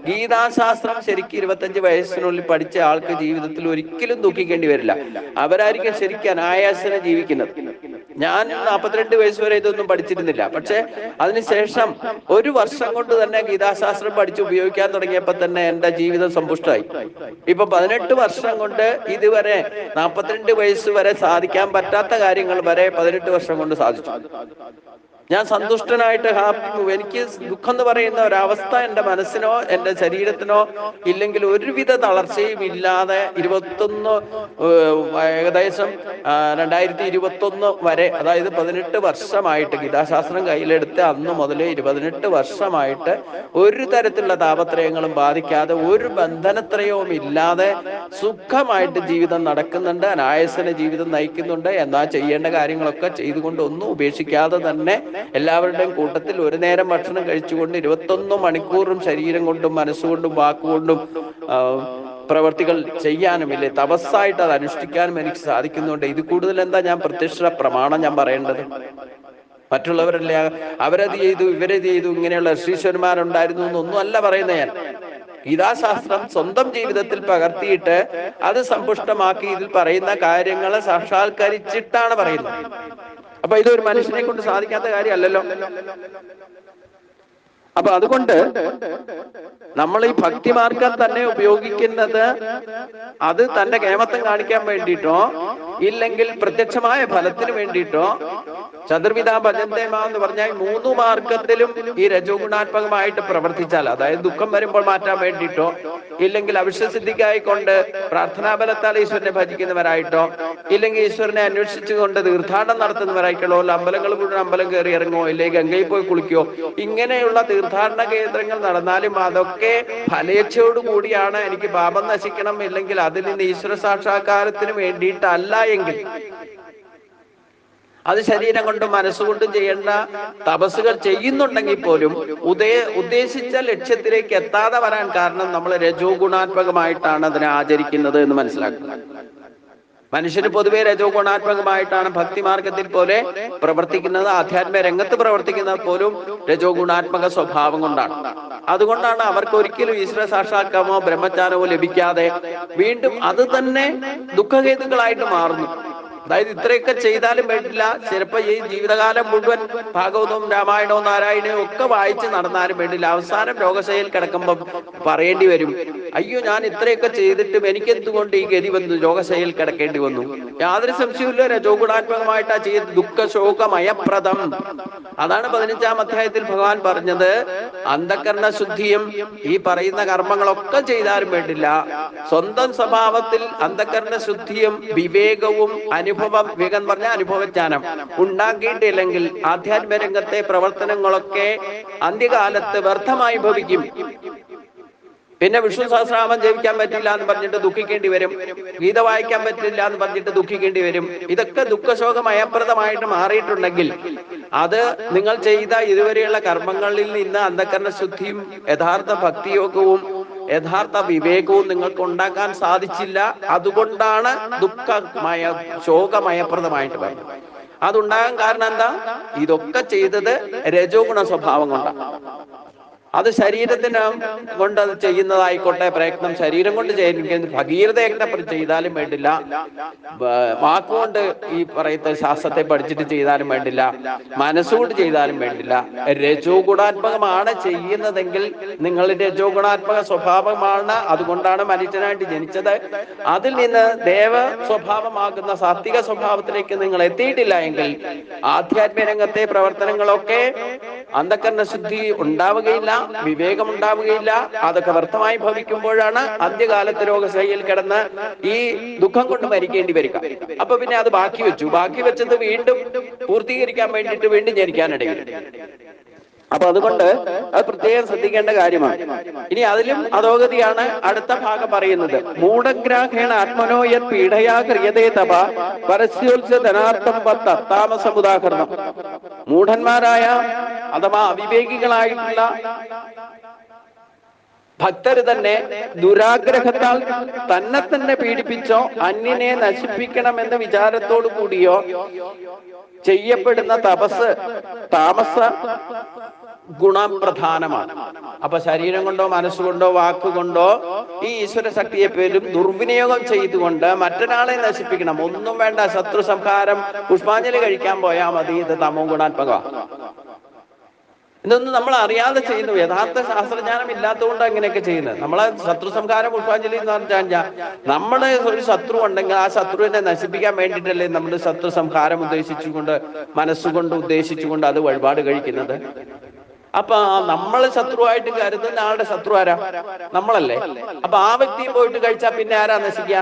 ഗീതാശാസ്ത്രം ശരിക്കും 25 വയസ്സിനുള്ളിൽ പഠിച്ച ആൾക്ക് ജീവിതത്തിൽ ഒരിക്കലും ദുഃഖിക്കേണ്ടി വരില്ല. അവരായിരിക്കും ശരിക്കും അനായാസനെ ജീവിക്കുന്നത്. ഞാൻ 42 വയസ്സ് വരെ ഇതൊന്നും പഠിച്ചിരുന്നില്ല. പക്ഷെ അതിനുശേഷം 1 വർഷം കൊണ്ട് തന്നെ ഗീതാശാസ്ത്രം പഠിച്ച് ഉപയോഗിക്കാൻ തുടങ്ങിയപ്പോ തന്നെ എന്റെ ജീവിതം സമ്പുഷ്ടമായി. ഇപ്പൊ 18 വർഷം കൊണ്ട് ഇതുവരെ 42 വയസ്സ് വരെ സാധിക്കാൻ പറ്റാത്ത കാര്യങ്ങൾ വരെ 18 വർഷം കൊണ്ട് സാധിച്ചു. ഞാൻ സന്തുഷ്ടനായിട്ട് എനിക്ക് ദുഃഖം എന്ന് പറയുന്ന ഒരവസ്ഥ എൻ്റെ മനസ്സിനോ എൻ്റെ ശരീരത്തിനോ ഇല്ലെങ്കിൽ ഒരുവിധ തളർച്ചയും ഇല്ലാതെ 21 ഏകദേശം 2021 വരെ, അതായത് 18 വർഷമായിട്ട് ഗീതാശാസ്ത്രം കയ്യിലെടുത്ത് അന്ന് മുതൽ 18 വർഷമായിട്ട് ഒരു തരത്തിലുള്ള താപത്രയങ്ങളും ബാധിക്കാതെ ഒരു ബന്ധനത്രയവും ഇല്ലാതെ സുഖമായിട്ട് ജീവിതം നടക്കുന്നുണ്ട്. അനായാസന ജീവിതം നയിക്കുന്നുണ്ട്. എന്നാൽ ചെയ്യേണ്ട കാര്യങ്ങളൊക്കെ ചെയ്തുകൊണ്ട് ഒന്നും ഉപേക്ഷിക്കാതെ തന്നെ എല്ലാവരുടെയും കൂട്ടത്തിൽ ഒരു നേരം ഭക്ഷണം കഴിച്ചുകൊണ്ട് 21 മണിക്കൂറും ശരീരം കൊണ്ടും മനസ്സുകൊണ്ടും വാക്കുകൊണ്ടും പ്രവർത്തികൾ ചെയ്യാനും ഇല്ലേ തപസ്സായിട്ട് അത് അനുഷ്ഠിക്കാനും എനിക്ക് സാധിക്കുന്നുണ്ട്. ഇത് കൂടുതൽ എന്താ ഞാൻ പ്രത്യക്ഷ പ്രമാണം ഞാൻ പറയേണ്ടത്? മറ്റുള്ളവരല്ലേ അവരത് ചെയ്തു ഇവരത് ചെയ്തു ഇങ്ങനെയുള്ള ഋഷീശ്വരന്മാരുണ്ടായിരുന്നു എന്നൊന്നും അല്ല പറയുന്നത് ഞാൻ. ഗീതാശാസ്ത്രം സ്വന്തം ജീവിതത്തിൽ പകർത്തിയിട്ട് അത് സമ്പുഷ്ടമാക്കി ഇതിൽ പറയുന്ന കാര്യങ്ങളെ സാക്ഷാത്കരിച്ചിട്ടാണ് പറയുന്നത്. അപ്പൊ ഇതൊരു മനുഷ്യനെ കൊണ്ട് സാധിക്കാത്ത കാര്യമല്ലല്ലോ. അപ്പൊ അതുകൊണ്ട് നമ്മൾ ഈ ഭക്തിമാർഗം തന്നെ ഉപയോഗിക്കുന്നത് അത് തന്റെ കേമത്വം കാണിക്കാൻ വേണ്ടിയിട്ടോ ഇല്ലെങ്കിൽ പ്രത്യക്ഷമായ ഫലത്തിന് വേണ്ടിയിട്ടോ, ചതുർവിധ ഭജന്തേമ എന്ന് പറഞ്ഞാൽ 3 മാർഗത്തിലും ഈ രജോ ഗുണാത്മകമായിട്ട് പ്രവർത്തിച്ചാൽ, അതായത് ദുഃഖം വരുമ്പോൾ മാറ്റാൻ വേണ്ടിയിട്ടോ ഇല്ലെങ്കിൽ അവിശ്വസിദ്ധിക്കായിക്കൊണ്ട് പ്രാർത്ഥനാബലത്താൽ ഈശ്വരനെ ഭജിക്കുന്നവരായിട്ടോ ഇല്ലെങ്കിൽ ഈശ്വരനെ അന്വേഷിച്ചുകൊണ്ട് തീർത്ഥാടനം നടത്തുന്നവരായിക്കോ, അമ്പലങ്ങൾ മുഴുവൻ അമ്പലം കയറി ഇറങ്ങുമോ ഇല്ലെങ്കിൽ ഗംഗയിൽ പോയി കുളിക്കോ, ഇങ്ങനെയുള്ള തീർത്ഥാടന കേന്ദ്രങ്ങൾ നടന്നാലും അതൊക്കെ ഫലേച്ഛയോടുകൂടിയാണ്. എനിക്ക് പാപം നശിക്കണം ഇല്ലെങ്കിൽ അതിൽ നിന്ന് ഈശ്വര സാക്ഷാത്കാരത്തിന് വേണ്ടിയിട്ടല്ല എങ്കിൽ അത് ശരീരം കൊണ്ടും മനസ്സുകൊണ്ടും ചെയ്യേണ്ട തപസ്സുകൾ ചെയ്യുന്നുണ്ടെങ്കിൽ പോലും ഉദ്ദേശിച്ച ലക്ഷ്യത്തിലേക്ക് എത്താതെ വരാൻ കാരണം നമ്മൾ രജോ ഗുണാത്മകമായിട്ടാണ് അതിനെ ആചരിക്കുന്നത് എന്ന് മനസ്സിലാക്കുക. മനുഷ്യന് പൊതുവെ രജോ ഗുണാത്മകമായിട്ടാണ് ഭക്തിമാർഗത്തിൽ പോലെ പ്രവർത്തിക്കുന്നത്. ആധ്യാത്മിക രംഗത്ത് പ്രവർത്തിക്കുന്നത് പോലും രജോ ഗുണാത്മക സ്വഭാവം കൊണ്ടാണ്. അതുകൊണ്ടാണ് അവർക്ക് ഒരിക്കലും ഈശ്വര സാക്ഷാത്കാരമോ ബ്രഹ്മജ്ഞാനമോ ലഭിക്കാതെ വീണ്ടും അത് തന്നെ ദുഃഖഹേതുക്കളായിട്ട് മാറുന്നു. അതായത് ഇത്രയൊക്കെ ചെയ്താലും വേണ്ടില്ല, ചിലപ്പോ ഈ ജീവിതകാലം മുഴുവൻ ഭാഗവതവും രാമായണവും നാരായണവും ഒക്കെ വായിച്ച് നടന്നാലും വേണ്ടില്ല, അവസാനം രോഗശയിൽ കിടക്കുമ്പോൾ പറയേണ്ടി വരും, അയ്യോ ഞാൻ ഇത്രയൊക്കെ ചെയ്തിട്ടും എനിക്കെന്തുകൊണ്ട് ഈ ഗതി വന്നു, രോഗശയിൽ കിടക്കേണ്ടി വന്നു. യാതൊരു സംശയമില്ല, രജോ ഗുണാത്മകമായിട്ടാ ചെയ്ത് ദുഃഖ ശോകമയപ്രദം. അതാണ് 15-ാം അധ്യായത്തിൽ ഭഗവാൻ പറഞ്ഞത്, അന്ധകരണ ശുദ്ധിയും ഈ പറയുന്ന കർമ്മങ്ങളൊക്കെ ചെയ്താലും വേണ്ടില്ല, സ്വന്തം സ്വഭാവത്തിൽ അന്ധകരണ ശുദ്ധിയും വിവേകവും വിവേകം എന്ന് പറഞ്ഞാൽ അനുഭവജ്ഞാനം ഉണ്ടാക്കിയിട്ടില്ലെങ്കിൽ ആധ്യാത്മിക രംഗത്തെ പ്രവർത്തനങ്ങളൊക്കെ അന്ത്യകാലത്ത് വ്യർത്ഥമായി ഭവിക്കും. പിന്നെ വിഷ്ണു സഹസ്രനാമം ജപിക്കാൻ പറ്റില്ല എന്ന് പറഞ്ഞിട്ട് ദുഃഖിക്കേണ്ടി വരും, ഗീത വായിക്കാൻ പറ്റില്ല എന്ന് പറഞ്ഞിട്ട് ദുഃഖിക്കേണ്ടി വരും. ഇതൊക്കെ ദുഃഖശോകമയപ്രദമായിട്ട് മാറിയിട്ടുണ്ടെങ്കിൽ അത് നിങ്ങൾ ചെയ്ത ഇതുവരെയുള്ള കർമ്മങ്ങളിൽ നിന്ന് അന്ധകരണ ശുദ്ധിയും യഥാർത്ഥ ഭക്തിയോഗവും യഥാർത്ഥ വിവേകവും നിങ്ങൾക്ക് ഉണ്ടാക്കാൻ സാധിച്ചില്ല. അതുകൊണ്ടാണ് ശോകമയപ്രദമായിട്ട് പറയുന്നത്. അതുണ്ടാകാൻ കാരണം എന്താ? ഇതൊക്കെ ചെയ്തത് രജോ ഗുണ സ്വഭാവം കൊണ്ടാണ്. അത് ശരീരത്തിന് കൊണ്ട് അത് ചെയ്യുന്നതായിക്കോട്ടെ, പ്രയത്നം ശരീരം കൊണ്ട് ചെയ്യുന്ന ഭഗീരഥയൊക്കെ ചെയ്താലും വേണ്ടില്ല, വാക്കുകൊണ്ട് ഈ പറയുന്ന ശാസ്ത്രത്തെ പഠിച്ചിട്ട് ചെയ്താലും വേണ്ടില്ല, മനസ്സുകൊണ്ട് ചെയ്താലും വേണ്ടില്ല. രജോ ഗുണാത്മകമാണ് ചെയ്യുന്നതെങ്കിൽ, നിങ്ങൾ രജോ ഗുണാത്മക സ്വഭാവമാണ്, അതുകൊണ്ടാണ് മനുഷ്യനായിട്ട് ജനിച്ചത്. അതിൽ നിന്ന് ദേവ സ്വഭാവമാകുന്ന സാത്വിക സ്വഭാവത്തിലേക്ക് നിങ്ങൾ എത്തിയിട്ടില്ല എങ്കിൽ ആധ്യാത്മിക രംഗത്തെ പ്രവർത്തനങ്ങളൊക്കെ അന്ധകരണ ശുദ്ധി ഉണ്ടാവുകയില്ല, വിവേകം ഉണ്ടാവുകയില്ല. അതൊക്കെ വ്യർത്ഥമായി ഭവിക്കുമ്പോഴാണ് അന്ത്യകാലത്ത് രോഗശൈലിയിൽ കിടന്ന് ഈ ദുഃഖം കൊണ്ട് മരിക്കേണ്ടി വരിക. അപ്പൊ പിന്നെ അത് ബാക്കി വെച്ചത് വീണ്ടും പൂർത്തീകരിക്കാൻ വേണ്ടിയിട്ട് വീണ്ടും ജനിക്കാനിടയിൽ. അപ്പൊ അതുകൊണ്ട് അത് പ്രത്യേകം ശ്രദ്ധിക്കേണ്ട കാര്യമാണ്. ഇനി അതിലും അധോഗതിയാണ് അടുത്ത ഭാഗം പറയുന്നത്. മൂഢഗ്രാഹേണ ആത്മനോയത് പീഡയാ ക്രിയതേ തപ പരസ്യോത്സധനാർത്ഥം താമസമുദാഹരണം. മൂഢന്മാരായ അഥവാ അവിവേകികളായിട്ടുള്ള ഭക്തര് തന്നെ ദുരാഗ്രഹത്താൽ തന്നെ പീഡിപ്പിച്ചോ അന്യനെ നശിപ്പിക്കണമെന്ന വിചാരത്തോടു കൂടിയോ ചെയ്യപ്പെടുന്ന താമസ ഗുണപ്രധാനമാണ്. അപ്പൊ ശരീരം കൊണ്ടോ മനസ്സുകൊണ്ടോ വാക്കുകൊണ്ടോ ഈ ഈശ്വര ശക്തിയെ പേരും ദുർവിനിയോഗം ചെയ്തുകൊണ്ട് മറ്റൊരാളെ നശിപ്പിക്കണം. ഒന്നും വേണ്ട, ശത്രു സംഹാരം, പുഷ്പാഞ്ജലി കഴിക്കാൻ പോയാൽ മതി. ഇത് തമോ ഗുണാത്മകമാണ്. ഇതൊന്നും നമ്മൾ അറിയാതെ ചെയ്യുന്നു. യഥാർത്ഥ ശാസ്ത്രജ്ഞാനം ഇല്ലാത്തതുകൊണ്ട് അങ്ങനെയൊക്കെ ചെയ്യുന്നത്. നമ്മളെ ശത്രു സംഹാരം, പുഷ്പാഞ്ജലി എന്ന് പറഞ്ഞാൽ നമ്മുടെ ഒരു ശത്രു ഉണ്ടെങ്കിൽ ആ ശത്രുവിനെ നശിപ്പിക്കാൻ വേണ്ടിയിട്ടല്ലേ നമ്മൾ ശത്രു സംഹാരം ഉദ്ദേശിച്ചുകൊണ്ട് മനസ്സുകൊണ്ട് ഉദ്ദേശിച്ചുകൊണ്ട് അത് വഴിപാട് കഴിക്കുന്നത്. അപ്പൊ നമ്മൾ ശത്രുവായിട്ട് കരുതുന്ന ആളുടെ ശത്രു ആരാ? നമ്മളല്ലേ. അപ്പൊ ആ വ്യക്തി പോയിട്ട് കഴിച്ചാൽ പിന്നെ ആരാ നശിക്കുക?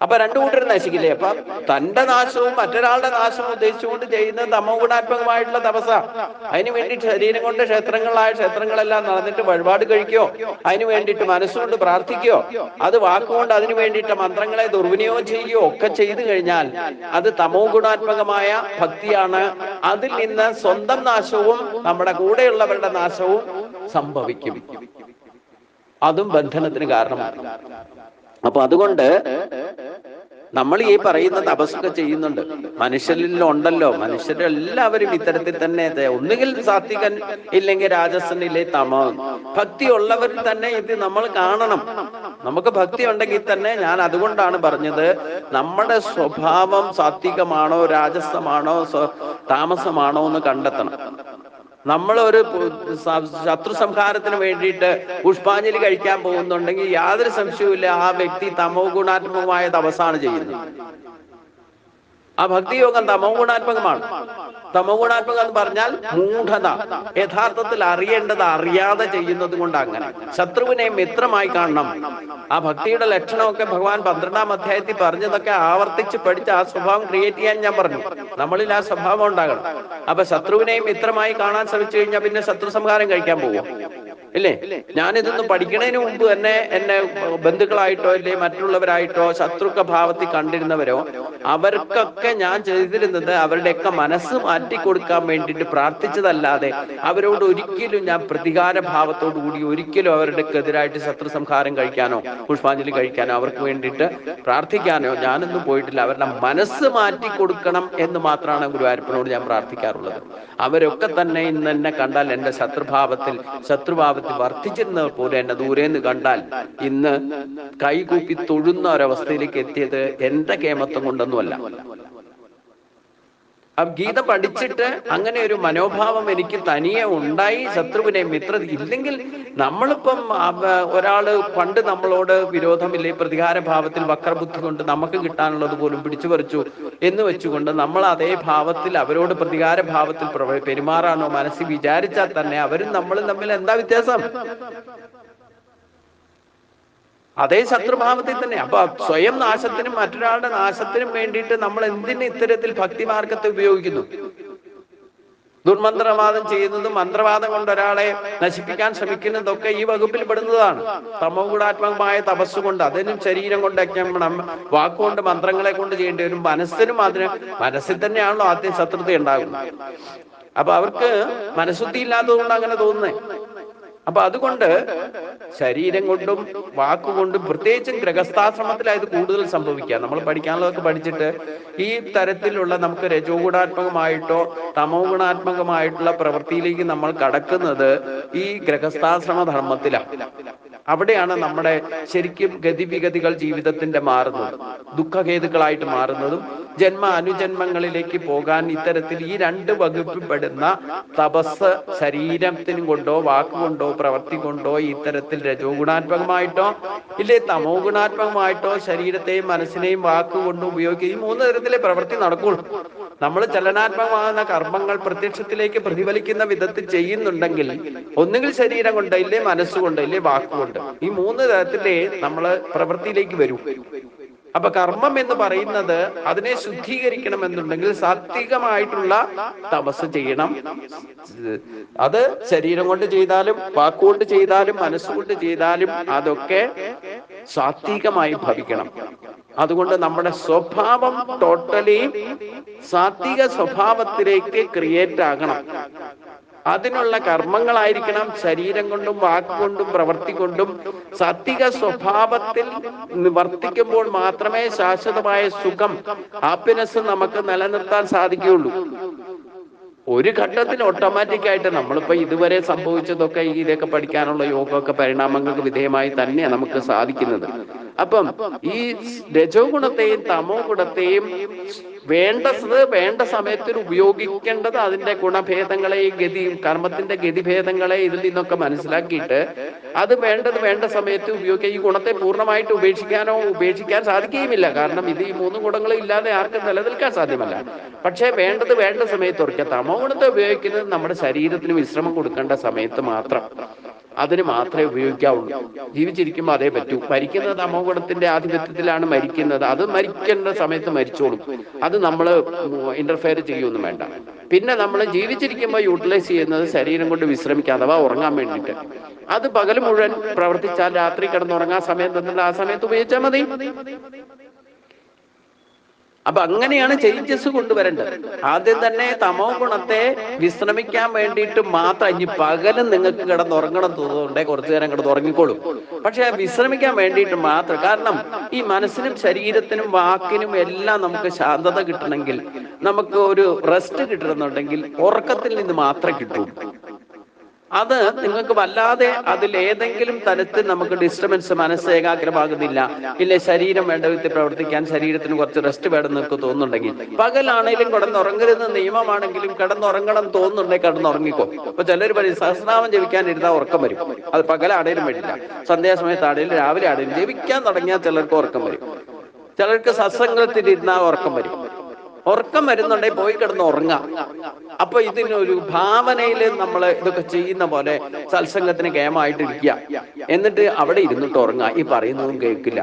അപ്പൊ രണ്ടു കൂട്ടരും നശിക്കില്ലേ? അപ്പൊ തന്റെ നാശവും മറ്റൊരാളുടെ നാശവും ഉദ്ദേശിച്ചുകൊണ്ട് ചെയ്യുന്ന തമോ ഗുണാത്മകമായിട്ടുള്ള തപസ്സ. അതിനു വേണ്ടി ശരീരം കൊണ്ട് ക്ഷേത്രങ്ങളെല്ലാം നടന്നിട്ട് വഴിപാട് കഴിക്കോ, അതിനു വേണ്ടിയിട്ട് മനസ്സുകൊണ്ട് പ്രാർത്ഥിക്കോ, അത് വാക്കുകൊണ്ട് അതിനു വേണ്ടിയിട്ട് മന്ത്രങ്ങളെ ദുർവിനിയോഗം ചെയ്യുകയോ ഒക്കെ ചെയ്തു കഴിഞ്ഞാൽ അത് തമോ ഗുണാത്മകമായ ഭക്തിയാണ്. അതിൽ നിന്ന് സ്വന്തം നാശവും നമ്മുടെ കൂടെയുള്ളവരുടെ നാശവും സംഭവിക്കും. അതും ബന്ധനത്തിന് കാരണമാണ്. അപ്പൊ അതുകൊണ്ട് നമ്മൾ ഈ പറയുന്ന തപസ്സൊക്കെ ചെയ്യുന്നുണ്ട്. മനുഷ്യരിലുണ്ടല്ലോ, മനുഷ്യരെല്ലാവരും ഇത്തരത്തിൽ തന്നെ, ഒന്നുകിൽ സാത്വികൻ ഇല്ലെങ്കിൽ രാജസൻ ഇല്ലേ തമോ. ഭക്തി ഉള്ളവരിൽ തന്നെ ഇത് നമ്മൾ കാണണം. നമുക്ക് ഭക്തി ഉണ്ടെങ്കിൽ തന്നെ, ഞാൻ അതുകൊണ്ടാണ് പറഞ്ഞത്, നമ്മുടെ സ്വഭാവം സാത്വികമാണോ രാജസമാണോ താമസമാണോ എന്ന് കണ്ടെത്തണം. നമ്മളൊരു ശത്രു സംഹാരത്തിന് വേണ്ടിയിട്ട് പുഷ്പാഞ്ജലി കഴിക്കാൻ പോകുന്നുണ്ടെങ്കിൽ യാതൊരു സംശയവുമില്ല ആ വ്യക്തി തമോ ഗുണാത്മകമായ തപസ്സാണ് ചെയ്യുന്നത്. ആ ഭക്തിയോഗം തമോ ഗുണാത്മകമാണ്. തമോ ഗുണാത്മകം എന്ന് പറഞ്ഞാൽ മൂഢത. യഥാർത്ഥത്തിൽ അറിയേണ്ടത് അറിയാതെ ചെയ്യുന്നത് കൊണ്ട് അങ്ങനെ. ശത്രുവിനെ മിത്രമായി കാണണം. ആ ഭക്തിയുടെ ലക്ഷണമൊക്കെ ഭഗവാൻ 12-ാം അധ്യായത്തിൽ പറഞ്ഞതൊക്കെ ആവർത്തിച്ച് പഠിച്ച് ആ സ്വഭാവം ക്രിയേറ്റ് ചെയ്യാൻ ഞാൻ പറഞ്ഞു. നമ്മളിൽ ആ സ്വഭാവം ഉണ്ടാകണം. അപ്പൊ ശത്രുവിനെയും മിത്രമായി കാണാൻ ശ്രമിച്ചു കഴിഞ്ഞാൽ പിന്നെ ശത്രു സംഹാരം കഴിക്കാൻ പോകും ഇല്ലേ? ഞാനിതൊന്നും പഠിക്കണതിന് മുമ്പ് തന്നെ എന്നെ ബന്ധുക്കളായിട്ടോ അല്ലെ മറ്റുള്ളവരായിട്ടോ ശത്രുക്ക ഭാവത്തിൽ കണ്ടിരുന്നവരോ അവർക്കൊക്കെ ഞാൻ ചെയ്തിരുന്നത് അവരുടെയൊക്കെ മനസ്സ് മാറ്റിക്കൊടുക്കാൻ വേണ്ടിയിട്ട് പ്രാർത്ഥിച്ചതല്ലാതെ അവരോട് ഒരിക്കലും ഞാൻ പ്രതികാര ഭാവത്തോടു കൂടി ഒരിക്കലും അവരുടെക്കെതിരായിട്ട് ശത്രു സംഹാരം കഴിക്കാനോ പുഷ്പാഞ്ജലി കഴിക്കാനോ അവർക്ക് വേണ്ടിയിട്ട് പ്രാർത്ഥിക്കാനോ ഞാനൊന്നും പോയിട്ടില്ല. അവരുടെ മനസ്സ് മാറ്റിക്കൊടുക്കണം എന്ന് മാത്രമാണ് ഗുരുവായൂരപ്പനോട് ഞാൻ പ്രാർത്ഥിക്കാറുള്ളത്. അവരൊക്കെ തന്നെ ഇന്ന് എന്നെ കണ്ടാൽ എന്റെ ശത്രുഭാവത്തിൽ വർദ്ധിച്ചിരുന്നവർ പോലെ എന്നെ ദൂരേന്ന് കണ്ടാൽ ഇന്ന് കൈകൂപ്പി തൊഴുന്ന ഒരവസ്ഥയിലേക്ക് എത്തിയത് എന്റെ കേമത്വം കൊണ്ടൊന്നുമല്ല. ഗീത പഠിച്ചിട്ട് അങ്ങനെ ഒരു മനോഭാവം എനിക്ക് തനിയെ ഉണ്ടായി, ശത്രുവിനെ മിത്ര ഇല്ലെങ്കിൽ നമ്മളിപ്പം ഒരാള് പണ്ട് നമ്മളോട് വിരോധമില്ലേ പ്രതികാര ഭാവത്തിൽ വക്രബുദ്ധി കൊണ്ട് നമുക്ക് കിട്ടാനുള്ളത് പോലും പിടിച്ചു പറിച്ചു എന്ന് വെച്ചുകൊണ്ട് നമ്മൾ അതേ ഭാവത്തിൽ അവരോട് പ്രതികാര ഭാവത്തിൽ പെരുമാറാനോ മനസ്സിൽ വിചാരിച്ചാൽ തന്നെ അവരും നമ്മളും തമ്മിൽ എന്താ വ്യത്യാസം? അതേ ശത്രുഭാവത്തിൽ തന്നെ. അപ്പൊ സ്വയം നാശത്തിനും മറ്റൊരാളുടെ നാശത്തിനും വേണ്ടിയിട്ട് നമ്മൾ എന്തിന് ഇത്തരത്തിൽ ഭക്തിമാർഗത്തെ ഉപയോഗിക്കുന്നു? ദുർമന്ത്രവാദം ചെയ്യുന്നതും മന്ത്രവാദം കൊണ്ട് ഒരാളെ നശിപ്പിക്കാൻ ശ്രമിക്കുന്നതൊക്കെ ഈ വകുപ്പിൽ പെടുന്നതാണ്. തമോഗുണാത്മകമായ തപസ് കൊണ്ട്, അതിനും ശരീരം കൊണ്ടൊക്കെ വാക്കുകൊണ്ട് മന്ത്രങ്ങളെ കൊണ്ട് ചെയ്യേണ്ടി വരും. മനസ്സിനും മനസ്സിൽ തന്നെയാണല്ലോ ആദ്യം ശത്രുത ഉണ്ടാകുന്നത്. അപ്പൊ അവർക്ക് മനഃശുദ്ധി ഇല്ലാത്തത് കൊണ്ട് അങ്ങനെ തോന്നുന്നത്. അപ്പൊ അതുകൊണ്ട് ശരീരം കൊണ്ടും വാക്കുകൊണ്ടും, പ്രത്യേകിച്ചും ഗൃഹസ്ഥാശ്രമത്തിലായത് കൂടുതൽ സംഭവിക്കുക. നമ്മൾ പഠിക്കാനുള്ളതൊക്കെ പഠിച്ചിട്ട് ഈ തരത്തിലുള്ള നമുക്ക് രജോ ഗുണാത്മകമായിട്ടോ തമോ ഗുണാത്മകമായിട്ടുള്ള പ്രവൃത്തിയിലേക്ക് നമ്മൾ കടക്കുന്നത് ഈ ഗൃഹസ്ഥാശ്രമ ധർമ്മത്തിലാണ്. അവിടെയാണ് നമ്മുടെ ശരിക്കും ഗതിവിഗതികൾ ജീവിതത്തിന്റെ മാറുന്നത്, ദുഃഖഹേതുക്കളായിട്ട് മാറുന്നതും. ജന്മ അനുജന്മങ്ങളിലേക്ക് പോകാൻ ഇത്തരത്തിൽ ഈ രണ്ട് വകുപ്പിൽ പെടുന്ന തപസ് ശരീരത്തിനും കൊണ്ടോ വാക്കുകൊണ്ടോ പ്രവൃത്തി കൊണ്ടോ ഇത്തരത്തിൽ രജോ ഗുണാത്മകമായിട്ടോ ഇല്ലേ തമോ ഗുണാത്മകമായിട്ടോ ശരീരത്തെയും മനസ്സിനെയും വാക്കുകൊണ്ടും ഉപയോഗിക്കുക. ഈ മൂന്ന് തരത്തിലെ പ്രവൃത്തി നടക്കുള്ളൂ. നമ്മൾ ചലനാത്മകമാകുന്ന കർമ്മങ്ങൾ പ്രത്യക്ഷത്തിലേക്ക് പ്രതിഫലിക്കുന്ന വിധത്തിൽ ചെയ്യുന്നുണ്ടെങ്കിൽ ഒന്നുകിൽ ശരീരം കൊണ്ട്, ഇല്ലേ മനസ്സുകൊണ്ട്, ഇല്ലേ വാക്കുകൊണ്ട്, ഈ മൂന്ന് തരത്തിലേ നമ്മള് പ്രവൃത്തിയിലേക്ക് വരൂ. അപ്പൊ കർമ്മം എന്ന് പറയുന്നത് അതിനെ ശുദ്ധീകരിക്കണമെന്നുണ്ടെങ്കിൽ സാത്വികമായിട്ടുള്ള തപസ് ചെയ്യണം. അത് ശരീരം കൊണ്ട് ചെയ്താലും വാക്കുകൊണ്ട് ചെയ്താലും മനസ്സുകൊണ്ട് ചെയ്താലും അതൊക്കെ സാത്വികമായി ഭവിക്കണം. അതുകൊണ്ട് നമ്മുടെ സ്വഭാവം ടോട്ടലി സാത്വിക സ്വഭാവത്തിലേക്ക് ക്രിയേറ്റ് ആകണം. അതിനുള്ള കർമ്മങ്ങളായിരിക്കണം ശരീരം കൊണ്ടും വാക്കുകൊണ്ടും പ്രവൃത്തി കൊണ്ടും സാത്വിക സ്വഭാവത്തിൽ വർത്തിക്കുമ്പോൾ മാത്രമേ ശാശ്വതമായ സുഖം, ഹാപ്പിനെസ് നമുക്ക് നിലനിർത്താൻ സാധിക്കുകയുള്ളൂ. ഒരു ഘട്ടത്തിൽ ഓട്ടോമാറ്റിക് ആയിട്ട് നമ്മളിപ്പോ ഇതുവരെ സംഭവിച്ചതൊക്കെ ഇതൊക്കെ പഠിക്കാനുള്ള യോഗമൊക്കെ പരിണാമങ്ങൾക്ക് വിധേയമായി തന്നെയാണ് നമുക്ക് സാധിക്കുന്നത്. അപ്പം ഈ രജോ ഗുണത്തെയും തമോ ഗുണത്തെയും വേണ്ട സമയത്തിൽ ഉപയോഗിക്കേണ്ടത് അതിന്റെ ഗുണഭേദങ്ങളെയും ഗതിയും കർമ്മത്തിന്റെ ഗതിഭേദങ്ങളെ ഇതിൽ നിന്നൊക്കെ മനസ്സിലാക്കിയിട്ട് അത് വേണ്ട സമയത്ത് ഉപയോഗിക്കുക. ഈ ഗുണത്തെ പൂർണ്ണമായിട്ട് ഉപേക്ഷിക്കാൻ സാധിക്കുകയുമില്ല. കാരണം ഇത് ഈ മൂന്ന് ഗുണങ്ങളും ഇല്ലാതെ ആർക്കും നിലനിൽക്കാൻ സാധ്യമല്ല. പക്ഷെ വേണ്ട സമയത്ത് ഓർക്കുക. തമോ ഗുണത്തെ ഉപയോഗിക്കുന്നത് നമ്മുടെ ശരീരത്തിന് വിശ്രമം കൊടുക്കേണ്ട സമയത്ത് മാത്രം, അതിന് മാത്രമേ ഉപയോഗിക്കാവുള്ളൂ. ജീവിച്ചിരിക്കുമ്പോൾ അതേ പറ്റൂ. മരിക്കുന്നത് തമോ ഗുണത്തിന്റെ ആധിപത്യത്തിലാണ് മരിക്കുന്നത്. അത് മരിക്കേണ്ട സമയത്ത് മരിച്ചോളും. അത് നമ്മൾ ഇന്റർഫെയർ ചെയ്യൊന്നും വേണ്ട. പിന്നെ നമ്മൾ ജീവിച്ചിരിക്കുമ്പോൾ യൂട്ടിലൈസ് ചെയ്യുന്നത് ശരീരം കൊണ്ട് വിശ്രമിക്കുക, അഥവാ ഉറങ്ങാൻ വേണ്ടിയിട്ട്. അത് പകൽ മുഴുവൻ പ്രവർത്തിച്ചാൽ രാത്രി കിടന്നുറങ്ങാൻ സമയം തന്നിട്ട് ആ സമയത്ത് ഉപയോഗിച്ചാൽ മതി. അപ്പൊ അങ്ങനെയാണ് ചേഞ്ചസ് കൊണ്ടുവരേണ്ടത്. ആദ്യം തന്നെ തമോ ഗുണത്തെ വിശ്രമിക്കാൻ വേണ്ടിയിട്ട് മാത്രം. ഇനി പകലും നിങ്ങൾക്ക് കിടന്നുറങ്ങണം തോന്നുന്നുണ്ടെ കുറച്ചു നേരം കിടന്നുറങ്ങിക്കോളും. പക്ഷെ വിശ്രമിക്കാൻ വേണ്ടിയിട്ട് മാത്രം. കാരണം ഈ മനസ്സിനും ശരീരത്തിനും വാക്കിനും എല്ലാം നമുക്ക് ശാന്തത കിട്ടണമെങ്കിൽ, നമുക്ക് ഒരു റെസ്റ്റ് കിട്ടണമെന്നുണ്ടെങ്കിൽ ഉറക്കത്തിൽ നിന്ന് മാത്രമേ കിട്ടൂ. അത് നിങ്ങൾക്ക് വല്ലാതെ അതിൽ ഏതെങ്കിലും തരത്തിൽ നമുക്ക് ഡിസ്റ്റർബൻസ്, മനസ്സ് ഏകാഗ്രമാകുന്നില്ല, ഇല്ല ശരീരം വേണ്ട വിധത്തിൽ പ്രവർത്തിക്കാൻ ശരീരത്തിന് കുറച്ച് റെസ്റ്റ് വേണം നിങ്ങൾക്ക് തോന്നുന്നുണ്ടെങ്കിൽ, പകലാണെങ്കിലും കിടന്നുറങ്ങരുന്ന നിയമമാണെങ്കിലും കിടന്നുറങ്ങണം തോന്നുന്നുണ്ടെങ്കിൽ കിടന്നുറങ്ങിക്കോ. അപ്പൊ ചിലർ പറയും സഹസ്രനാമം ജപിക്കാനിരുന്നാൽ ഉറക്കം വരും. അത് പകലാണേലും വേണ്ടില്ല, സന്ധ്യാസമയത്താണേലും രാവിലെ ആണേലും ജപിക്കാൻ തുടങ്ങിയാൽ ചിലർക്ക് ഉറക്കം വരും. ചിലർക്ക് സത്സംഗത്തിലിരുന്നാൽ ഉറക്കം വരും. ഉറക്കം വരുന്നുണ്ടെങ്കിൽ പോയി കിടന്ന് ഉറങ്ങാം. അപ്പൊ ഇതിനൊരു ഭാവനയിൽ നമ്മൾ ഇതൊക്കെ ചെയ്യുന്ന പോലെ സത്സംഗത്തിന് കേമായിട്ടിരിക്കുക, എന്നിട്ട് അവിടെ ഇരുന്നിട്ട് ഉറങ്ങുക. ഈ പറയുന്നതും കേൾക്കില്ല.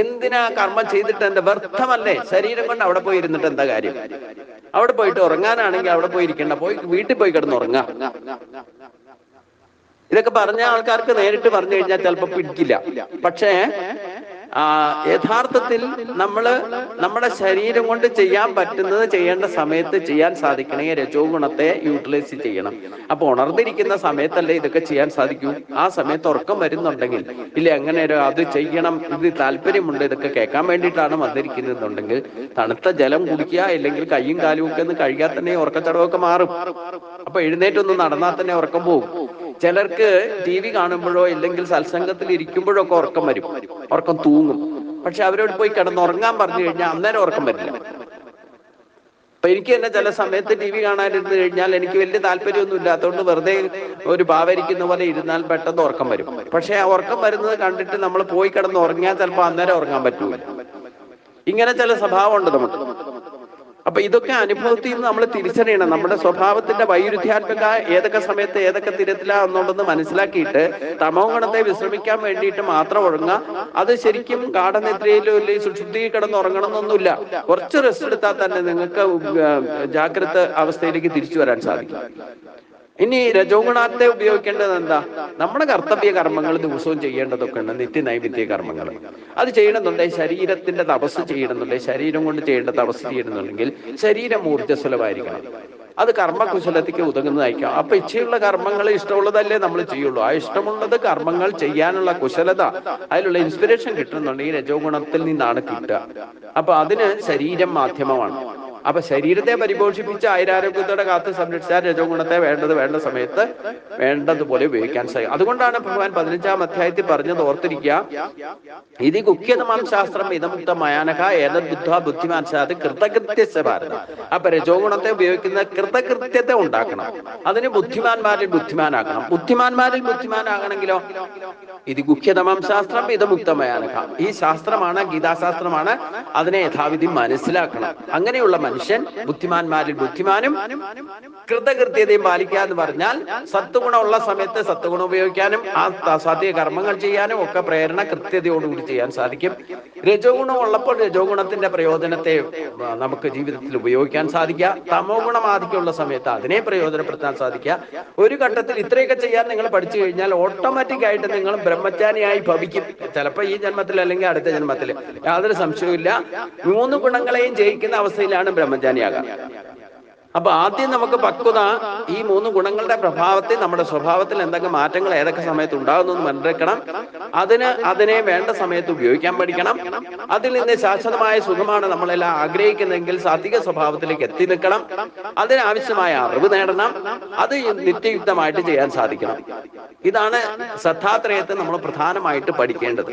എന്തിനാ കർമ്മം ചെയ്തിട്ട് എന്താ? വ്യർത്ഥമല്ലേ? ശരീരം കൊണ്ട് അവിടെ പോയി ഇരുന്നിട്ട് എന്താ കാര്യം? അവിടെ പോയിട്ട് ഉറങ്ങാനാണെങ്കിൽ അവിടെ പോയി ഇരിക്കണ്ട, വീട്ടിൽ പോയി കിടന്ന് ഉറങ്ങാം. ഇതൊക്കെ പറഞ്ഞ ആൾക്കാർക്ക് നേരിട്ട് പറഞ്ഞു കഴിഞ്ഞാൽ ചിലപ്പോ പിടിക്കില്ല. പക്ഷേ യഥാർത്ഥത്തിൽ നമ്മുടെ ശരീരം കൊണ്ട് ചെയ്യാൻ പറ്റുന്നത് ചെയ്യേണ്ട സമയത്ത് ചെയ്യാൻ സാധിക്കണമെങ്കിൽ രജോ ഗുണത്തെ യൂട്ടിലൈസ് ചെയ്യണം. അപ്പൊ ഉണർന്നിരിക്കുന്ന സമയത്തല്ലേ ഇതൊക്കെ ചെയ്യാൻ സാധിക്കൂ. ആ സമയത്ത് ഉറക്കം വരുന്നുണ്ടെങ്കിൽ ഇല്ല അങ്ങനെ അത് ചെയ്യണം, ഇത് താല്പര്യമുണ്ട്, ഇതൊക്കെ കേൾക്കാൻ വേണ്ടിയിട്ടാണ് വന്നിരിക്കുന്നുണ്ടെങ്കിൽ തണുത്ത ജലം കുടിക്കുക, ഇല്ലെങ്കിൽ കയ്യും കാലും ഒക്കെ ഒന്ന് കഴുകാൻ തന്നെ ഉറക്കച്ചടവൊക്കെ മാറും. അപ്പൊ എഴുന്നേറ്റൊന്ന് നടന്നാൽ തന്നെ ഉറക്കം പോകും. ചിലർക്ക് TV കാണുമ്പോഴോ ഇല്ലെങ്കിൽ സത്സംഗത്തിൽ ഇരിക്കുമ്പോഴോ ഒക്കെ ഉറക്കം വരും, ഉറക്കം തൂങ്ങും. പക്ഷെ അവരോട് പോയി കിടന്നുറങ്ങാൻ പറഞ്ഞു കഴിഞ്ഞാൽ അന്നേരം ഉറക്കം വരില്ല. അപ്പൊ എനിക്ക് തന്നെ ചില സമയത്ത് TV കാണാനിരുന്ന് കഴിഞ്ഞാൽ എനിക്ക് വലിയ താല്പര്യമൊന്നും ഇല്ലാത്തതുകൊണ്ട് വെറുതെ ഒരു പാവരിക്കുന്ന പോലെ ഇരുന്നാൽ പെട്ടെന്ന് ഉറക്കം വരും. പക്ഷെ ആ ഉറക്കം വരുന്നത് കണ്ടിട്ട് നമ്മൾ പോയി കിടന്ന് ഉറങ്ങിയാൽ ചിലപ്പോൾ അന്നേരം ഉറങ്ങാൻ പറ്റൂല. ഇങ്ങനെ ചില സ്വഭാവമുണ്ട് നമുക്ക്. അപ്പൊ ഇതൊക്കെ അനുഭവത്തിൽ നിന്ന് നമ്മൾ തിരിച്ചറിയണം. നമ്മുടെ സ്വഭാവത്തിന്റെ വൈരുദ്ധ്യാത്മക ഏതൊക്കെ സമയത്ത് ഏതൊക്കെ തിരത്തിലാ എന്നുള്ളത് മനസ്സിലാക്കിയിട്ട് തമോ ഗുണത്തെ വിശ്രമിക്കാൻ വേണ്ടിയിട്ട് മാത്രം ഉറങ്ങുക. അത് ശരിക്കും ഗാഠനിദ്രയിലോ അല്ലെങ്കിൽ സുഷുപ്തിയിൽ കിടന്ന് ഉറങ്ങണം എന്നൊന്നുമില്ല. കുറച്ച് റെസ്റ്റ് എടുത്താൽ തന്നെ നിങ്ങൾക്ക് ജാഗ്രത അവസ്ഥയിലേക്ക് തിരിച്ചു വരാൻ സാധിക്കും. ഇനി രജോ ഗുണത്തെ ഉപയോഗിക്കേണ്ടത് എന്താ? നമ്മുടെ കർത്തവ്യ കർമ്മങ്ങൾ ദിവസവും ചെയ്യേണ്ടതൊക്കെ ഉണ്ട്. നിത്യനൈമിത്യ കർമ്മങ്ങൾ അത് ചെയ്യണമെന്നുണ്ടെങ്കിൽ ശരീരത്തിന്റെ തപസ് ചെയ്യണമെന്നുണ്ടെങ്കിൽ ശരീരം കൊണ്ട് ചെയ്യേണ്ട തപസ് ചെയ്യണമെന്നുണ്ടെങ്കിൽ ശരീരം ഊർജ്ജസ്വലമായിരിക്കണം. അത് കർമ്മകുശലത്തേക്ക് ഉതകുന്നതായിരിക്കാം. അപ്പൊ ഇച്ഛയുള്ള കർമ്മങ്ങൾ ഇഷ്ടമുള്ളതല്ലേ നമ്മൾ ചെയ്യുള്ളൂ. ആ ഇഷ്ടമുള്ളത് കർമ്മങ്ങൾ ചെയ്യാനുള്ള കുശലത, അതിലുള്ള ഇൻസ്പിറേഷൻ കിട്ടുന്നുണ്ടെങ്കിൽ രജോ ഗുണത്തിൽ നിന്നാണ് കിട്ടുക. അപ്പൊ അതിന് ശരീരം മാധ്യമമാണ്. അപ്പൊ ശരീരത്തെ പരിപോഷിപ്പിച്ച് ആയുരാരോഗ്യത്തോടെ കാത്ത് സംരക്ഷിച്ചാൽ രജോ ഗുണത്തെ വേണ്ട സമയത്ത് വേണ്ടതുപോലെ ഉപയോഗിക്കാൻ സാധിക്കും. അതുകൊണ്ടാണ് ഭഗവാൻ 15-ാം അധ്യായത്തിൽ പറഞ്ഞത് ഓർത്തിരിക്കുക, ഇത് കുഖ്യതമാം ശാസ്ത്രം ഇതമുക്ത മയാനക ഏതത് ബുദ്ധ ബുദ്ധിമാൻ സാത് കൃതകൃത്യസ്യ ഭാരത. അപ്പൊ രജോ ഗുണത്തെ ഉപയോഗിക്കുന്ന കൃതകൃത്യത ഉണ്ടാക്കണം. അതിന് ബുദ്ധിമാന്മാരിൽ ബുദ്ധിമാനാക്കണം. ബുദ്ധിമാന്മാരിൽ ബുദ്ധിമാനാകണമെങ്കിലോ ഇത് കുഖ്യതമാം ശാസ്ത്രം ഇതമുക്ത മയാനക, ഈ ശാസ്ത്രമാണ്, ഗീതാശാസ്ത്രമാണ്. അതിനെ യഥാവിധി മനസ്സിലാക്കണം. അങ്ങനെയുള്ള മനുഷ്യൻ ബുദ്ധിമാന്മാരിൽ ബുദ്ധിമാനും കൃതകൃത്യതയും പാലിക്കുക എന്ന് പറഞ്ഞാൽ സത്വഗുണമുള്ള സമയത്ത് സത്വഗുണം ഉപയോഗിക്കാനും ആ സാത്വിക കർമ്മങ്ങൾ ചെയ്യാനും ഒക്കെ പ്രേരണ കൃത്യതയോടുകൂടി ചെയ്യാൻ സാധിക്കും. രജോ ഗുണം ഉള്ളപ്പോൾ രജോ ഗുണത്തിന്റെ പ്രയോജനത്തെ നമുക്ക് ജീവിതത്തിൽ ഉപയോഗിക്കാൻ സാധിക്കുക. തമോ ഗുണം ആധിക്യമുള്ള സമയത്ത് അതിനെ പ്രയോജനപ്പെടുത്താൻ സാധിക്കുക. ഒരു ഘട്ടത്തിൽ ഇത്രയൊക്കെ ചെയ്യാൻ നിങ്ങൾ പഠിച്ചു കഴിഞ്ഞാൽ ഓട്ടോമാറ്റിക് ആയിട്ട് നിങ്ങൾ ബ്രഹ്മചാരിയായി ഭവിക്കും. ചിലപ്പോൾ ഈ ജന്മത്തിൽ അല്ലെങ്കിൽ അടുത്ത ജന്മത്തിൽ, യാതൊരു സംശയവുമില്ല. 3 ഗുണങ്ങളെയും ജയിക്കുന്ന അവസ്ഥയിലാണ് ബ്രഹ്മചാരിയാകാം. അപ്പൊ ആദ്യം നമുക്ക് പക്വത ഈ 3 ഗുണങ്ങളുടെ പ്രഭാവത്തിൽ നമ്മുടെ സ്വഭാവത്തിൽ എന്തൊക്കെ മാറ്റങ്ങൾ ഏതൊക്കെ സമയത്ത് ഉണ്ടാകുന്നു മനസ്സിലാക്കണം. അതിനെ വേണ്ട സമയത്ത് ഉപയോഗിക്കാൻ പഠിക്കണം. അതിൽ നിന്ന് ശാശ്വതമായ സുഖമാണ് നമ്മളെല്ലാം ആഗ്രഹിക്കുന്നതെങ്കിൽ സാത്വിക സ്വഭാവത്തിലേക്ക് എത്തി നിൽക്കണം. അതിനാവശ്യമായ അറിവ് നേടണം. അത് നിത്യയുക്തമായിട്ട് ചെയ്യാൻ സാധിക്കണം. ഇതാണ് ശ്രദ്ധാത്രയത്തെ നമ്മൾ പ്രധാനമായിട്ട് പഠിക്കേണ്ടത്.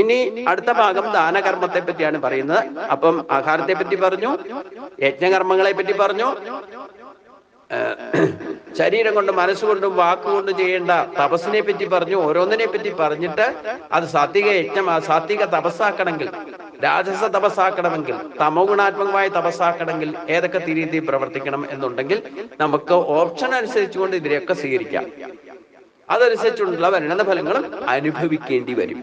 ഇനി അടുത്ത ഭാഗം ദാനകർമ്മത്തെ പറ്റിയാണ് പറയുന്നത്. അപ്പം ആഹാരത്തെ പറ്റി പറഞ്ഞു, യജ്ഞകർമ്മങ്ങളെ പറ്റി പറഞ്ഞു, ശരീരം കൊണ്ടും മനസ്സുകൊണ്ടും വാക്കുകൊണ്ടും ചെയ്യേണ്ട തപസ്സിനെ പറ്റി പറഞ്ഞു. ഓരോന്നിനെ പറ്റി പറഞ്ഞിട്ട് അത് സാത്വിക യജ്ഞം, സാത്വിക തപസ്സാക്കണമെങ്കിൽ, രാജസ തപസ്സാക്കണമെങ്കിൽ, തമോ ഗുണാത്മകമായ തപസ്സാക്കണമെങ്കിൽ ഏതൊക്കെ രീതിയിൽ പ്രവർത്തിക്കണം എന്നുണ്ടെങ്കിൽ നമുക്ക് ഓപ്ഷൻ അനുസരിച്ചുകൊണ്ട് ഇതിനെയൊക്കെ സ്വീകരിക്കാം. അതനുസരിച്ചുള്ള വരുന്ന ഫലങ്ങളും അനുഭവിക്കേണ്ടി വരും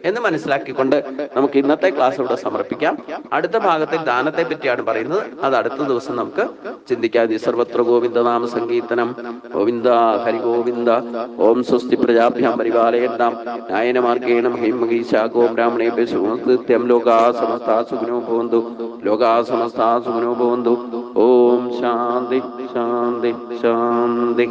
എന്ന് മനസ്സിലാക്കിക്കൊണ്ട് നമുക്ക് ഇന്നത്തെ ക്ലാസ് ഇവിടെ സമർപ്പിക്കാം. അടുത്ത ഭാഗത്തിൽ ദാനത്തെ പറ്റിയാണ് പറയുന്നത്. അത് അടുത്ത ദിവസം നമുക്ക് ചിന്തിക്കാം. സർവത്ര ഗോവിന്ദ നാമ സങ്കീർത്തനം. ഗോവിന്ദ ഹരി ഗോവിന്ദ. ഓം സ്വസ്തി പ്രജാഭ്യാം പരിപാലയന്താം ന്യായേന മാർഗേണ മഹിമഹീശാ ഗോം ബ്രാഹ്മണേഭ്യോ ശുഭമസ്തു. ലോകാ സമസ്താ സുഖിനോ ഭവന്തു. ലോകാ സമസ്താ സുഖിനോ ഭവന്തു. ഓം ശാന്തി ശാന്തി ശാന്തി.